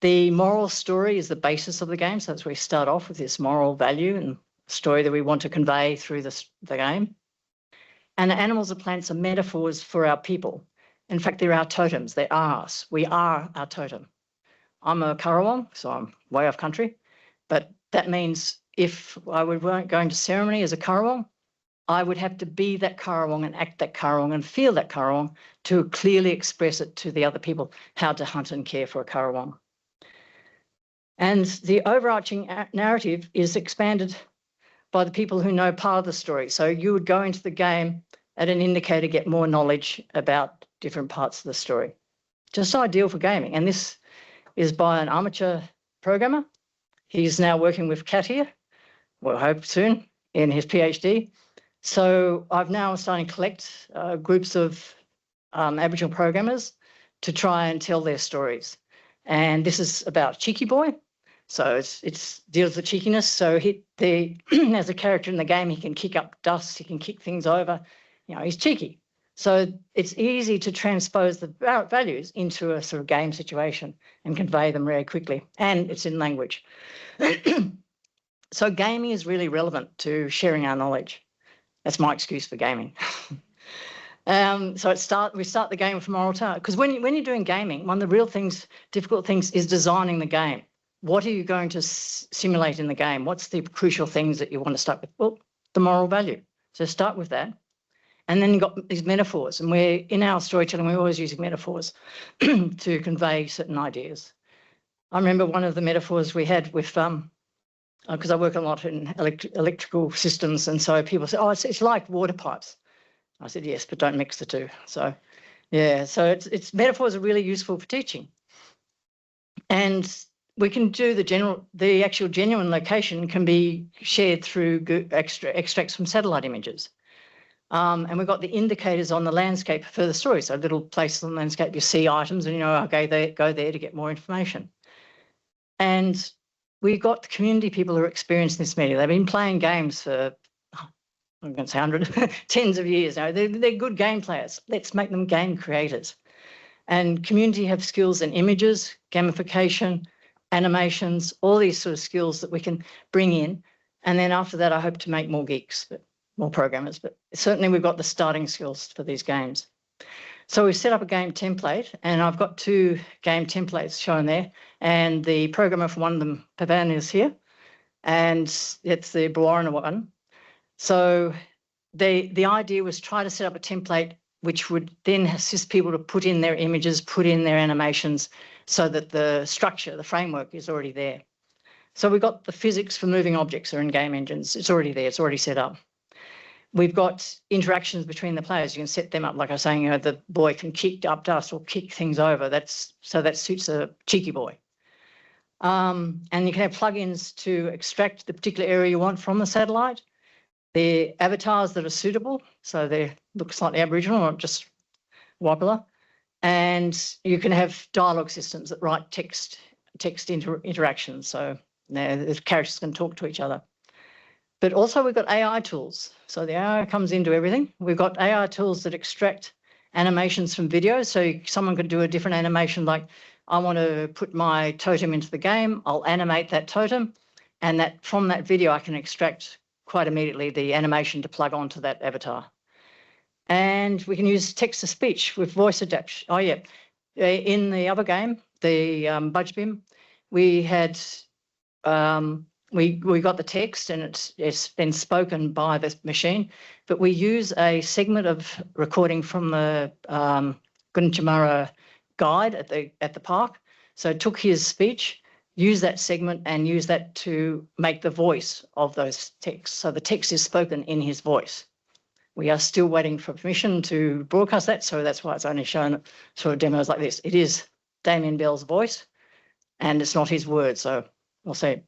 The moral story is the basis of the game, so that's where we start off with this moral value and story that we want to convey through the game. And the animals and plants are metaphors for our people. In fact, they're our totems. They are us. We are our totem. I'm a Currawong, so I'm way off country. But that means if I weren't going to ceremony as a Currawong, I would have to be that Currawong and act that Currawong and feel that Currawong to clearly express it to the other people how to hunt and care for a Currawong. And the overarching narrative is expanded by the people who know part of the story. So you would go into the game at an indicator, get more knowledge about different parts of the story. Just ideal for gaming. And this is by an amateur programmer. He's now working with Kat here, we'll hope soon, in his PhD. So I've now started to collect groups of Aboriginal programmers to try and tell their stories. And this is about Cheeky Boy. So it deals with cheekiness. So as a character in the game, he can kick up dust, he can kick things over. You know, he's cheeky. So it's easy to transpose the values into a sort of game situation and convey them very quickly. And it's in language. So gaming is really relevant to sharing our knowledge. That's my excuse for gaming. So we start the game from moral tower. Because when you're doing gaming, one of the real difficult things is designing the game. What are you going to simulate in the game? What's the crucial things that you want to start with? Well, the moral value. So start with that. And then you've got these metaphors. And in our storytelling, we're always using metaphors to convey certain ideas. I remember one of the metaphors we had with, because I work a lot in electrical systems, and so people say, oh, it's like water pipes. I said, yes, but don't mix the two. So, yeah, so metaphors are really useful for teaching. And we can do the actual genuine location can be shared through extracts from satellite images. And we've got the indicators on the landscape for the story. So little places on the landscape, you see items and you know, okay, go there to get more information. And we've got the community people who are experiencing this media. They've been playing games for I'm going to say 100, tens of years now. They're good game players. Let's make them game creators. And community have skills in images, gamification, animations, all these sort of skills that we can bring in. And then after that, I hope to make more geeks, but more programmers. But certainly we've got the starting skills for these games. So we've set up a game template, and I've got 2 game templates shown there. And the programmer for one of them, Pavan, is here. And it's the Bawarna one. So the idea was try to set up a template which would then assist people to put in their images, put in their animations, so that the structure, the framework is already there. So we've got the physics for moving objects are in game engines. It's already there. It's already set up. We've got interactions between the players. You can set them up, like I was saying, the boy can kick up dust or kick things over. So that suits a cheeky boy. And you can have plugins to extract the particular area you want from the satellite. The avatars that are suitable, so they look slightly Aboriginal, not just Wapala. And you can have dialogue systems that write text interactions, so the characters can talk to each other. But also we've got AI tools. So the AI comes into everything. We've got AI tools that extract animations from videos. So someone could do a different animation, like I want to put my totem into the game. I'll animate that totem, and that from that video I can extract quite immediately the animation to plug onto that avatar. And we can use text to speech with voice adaptation. Oh yeah, in the other game, the Budge Bim, we had we got the text, and it's been spoken by the machine, but we use a segment of recording from the Gunjamara guide at the park. So it took his speech, use that segment, and use that to make the voice of those texts. So the text is spoken in his voice. We are still waiting for permission to broadcast that, so that's why it's only shown sort of demos like this. It is Damien Bell's voice, and it's not his words, so we'll see.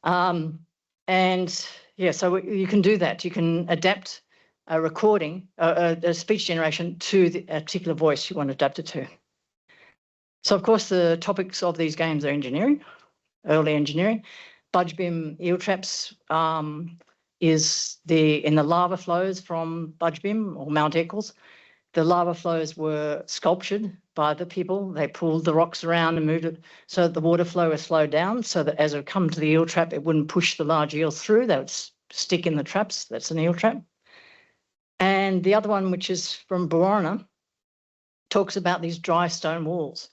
And yeah, so you can do that. You can adapt a recording, a speech generation to a particular voice you want to adapt it to. So of course the topics of these games are engineering, early engineering. Budge Bim eel traps is in the lava flows from Budge Bim or Mount Eccles. The lava flows were sculptured by the people. They pulled the rocks around and moved it so that the water flow was slowed down, so that as it would come to the eel trap, it wouldn't push the large eels through. They would stick in the traps. That's an eel trap. And the other one, which is from Bawarna, talks about these dry stone walls,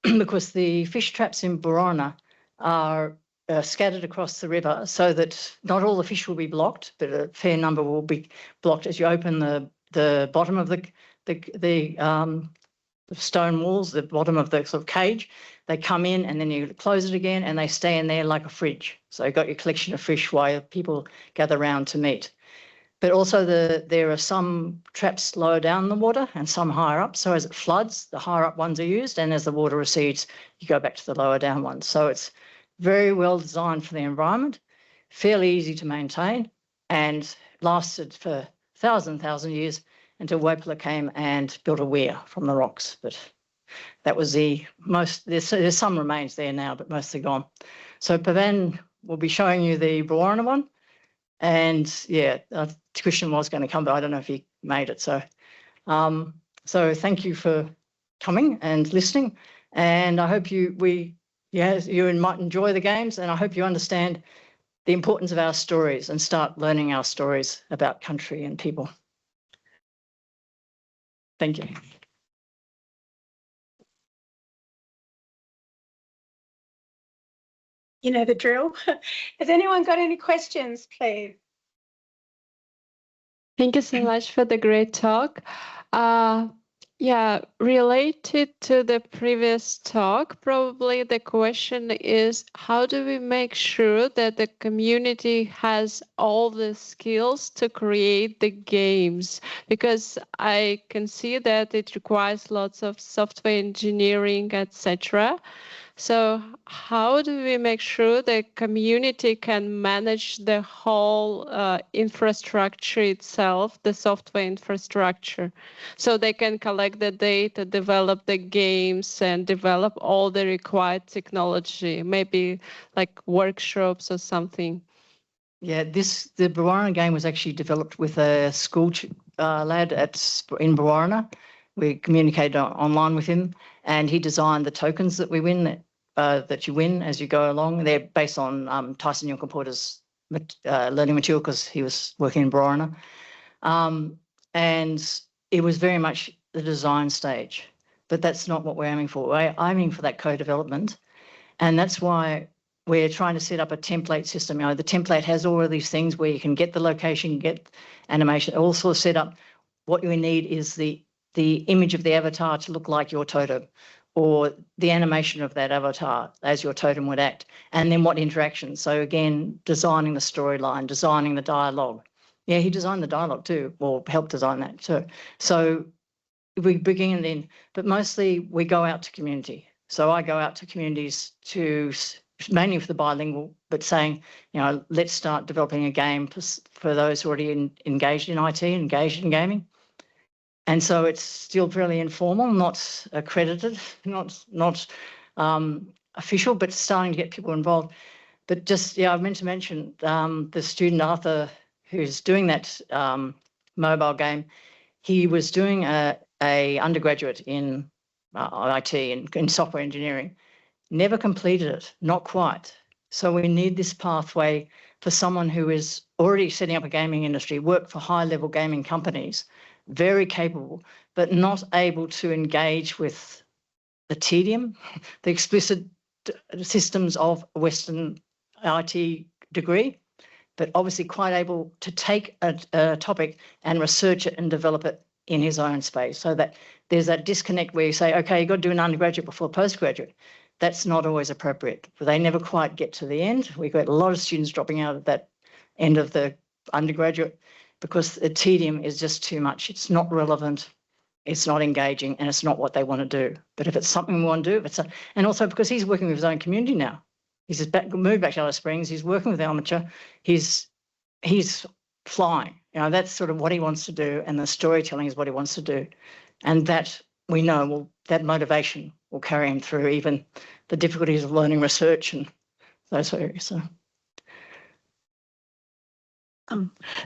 because the fish traps in Bawarna are scattered across the river, so that not all the fish will be blocked, but a fair number will be blocked as you open the bottom of the stone walls, the bottom of the sort of cage. They come in, and then you close it again, and they stay in there like a fridge. So you've got your collection of fish while people gather around to meet. But also there are some traps lower down the water and some higher up. So as it floods, the higher up ones are used, and as the water recedes, you go back to the lower down ones. So it's very well designed for the environment, fairly easy to maintain, and lasted for thousand years until Wapala came and built a weir from the rocks. But that was the most, there's some remains there now, but mostly gone. So Pavan will be showing you the Bawarna one. And yeah, Christian was going to come, but I don't know if he made it. So, so thank you for coming and listening. And I hope you might enjoy the games, and I hope you understand the importance of our stories and start learning our stories about country and people. Thank you. You know the drill. Has anyone got any questions, please? Thank you so much for the great talk. Yeah, related to the previous talk, probably the question is, how do we make sure that the community has all the skills to create the games? Because I can see that it requires lots of software engineering, etc. So how do we make sure the community can manage the whole infrastructure itself, the software infrastructure, so they can collect the data, develop the games, and develop all the required technology, maybe like workshops or something? Yeah, the Bawarna game was actually developed with a school lad in Bawarna. We communicated online with him, and he designed the tokens that we win, that you win as you go along. They're based on Tyson Yunkaporta's learning material because he was working in Bawarna. And it was very much the design stage, but that's not what we're aiming for. We're aiming for that co-development, and that's why we're trying to set up a template system. You know, the template has all of these things where you can get the location, get animation, also set up. What you need is the image of the avatar to look like your totem, or the animation of that avatar as your totem would act, and then what interactions. So again, designing the storyline, designing the dialogue. Yeah, he designed the dialogue too, or helped design that too. So we begin then, but mostly we go out to community. So I go out to communities mainly for the bilingual, but saying, you know, let's start developing a game for those already engaged in IT, engaged in gaming. And so it's still fairly informal, not accredited, not official, but starting to get people involved. But just, yeah, I meant to mention the student Arthur who's doing that mobile game. He was doing a undergraduate in IT and in software engineering. Never completed it, not quite. So we need this pathway for someone who is already setting up a gaming industry, work for high-level gaming companies, very capable, but not able to engage with the tedium, the explicit systems of a Western IT degree, but obviously quite able to take a topic and research it and develop it in his own space. So that there's that disconnect where you say, okay, you've got to do an undergraduate before postgraduate. That's not always appropriate. They never quite get to the end. We've got a lot of students dropping out at that end of the undergraduate because the tedium is just too much. It's not relevant, it's not engaging, and it's not what they want to do. But if it's something we want to do, and also because he's working with his own community now. He's moved back to Alice Springs. He's working with amateur. He's flying. You know, that's sort of what he wants to do, and the storytelling is what he wants to do, and that we know that motivation will carry him through even the difficulties of learning research and those areas. So.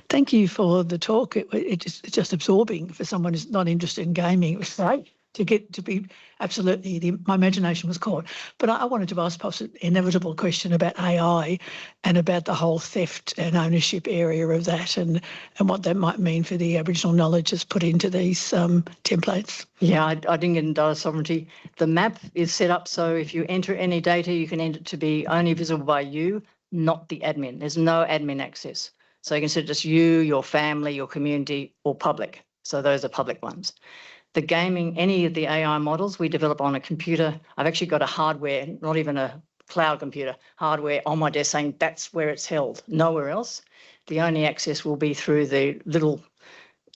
Thank you for the talk. It's just absorbing for someone who's not interested in gaming. It was great to be absolutely, my imagination was caught. But I wanted to ask perhaps an inevitable question about AI and about the whole theft and ownership area of that and what that might mean for the Aboriginal knowledge that's put into these templates. Yeah, I didn't get into data sovereignty. The map is set up so if you enter any data, you can enter it to be only visible by you, not the admin. There's no admin access. So you can set just you, your family, your community, or public. So those are public ones. The gaming, any of the AI models we develop on a computer. I've actually got a hardware, not even a cloud computer, hardware on my desk saying that's where it's held, nowhere else. The only access will be through the little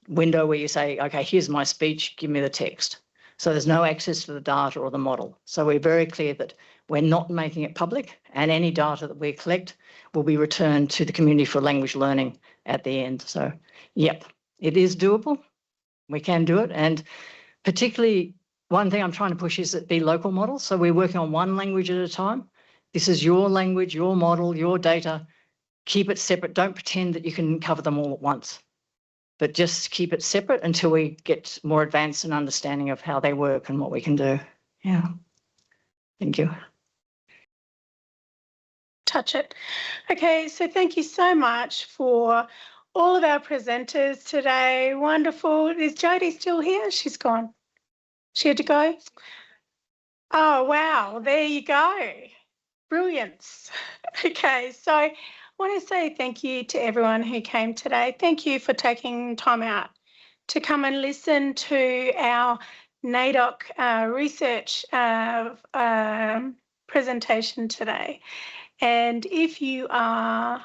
window where you say, okay, here's my speech, give me the text. So there's no access to the data or the model. So we're very clear that we're not making it public, and any data that we collect will be returned to the community for language learning at the end. So, yep, it is doable. We can do it. And particularly one thing I'm trying to push is that be local models. So we're working on one language at a time. This is your language, your model, your data. Keep it separate. Don't pretend that you can cover them all at once, but just keep it separate until we get more advanced in understanding of how they work and what we can do. Yeah. Thank you. Touch it. Okay, so thank you so much for all of our presenters today. Wonderful. Is Jodie still here? She's gone. She had to go? Oh, wow. There you go. Brilliance. Okay, so I want to say thank you to everyone who came today. Thank you for taking time out to come and listen to our NAIDOC research presentation today. And if you are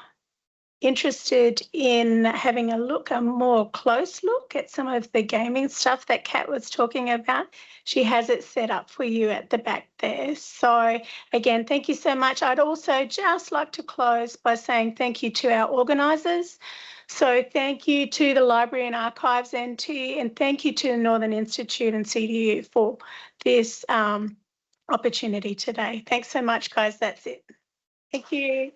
interested in having a more close look at some of the gaming stuff that Kat was talking about, she has it set up for you at the back there. So again, thank you so much. I'd also just like to close by saying thank you to our organisers. So thank you to the Library and Archives NT, and thank you to the Northern Institute and CDU for this opportunity today. Thanks so much, guys. That's it. Thank you.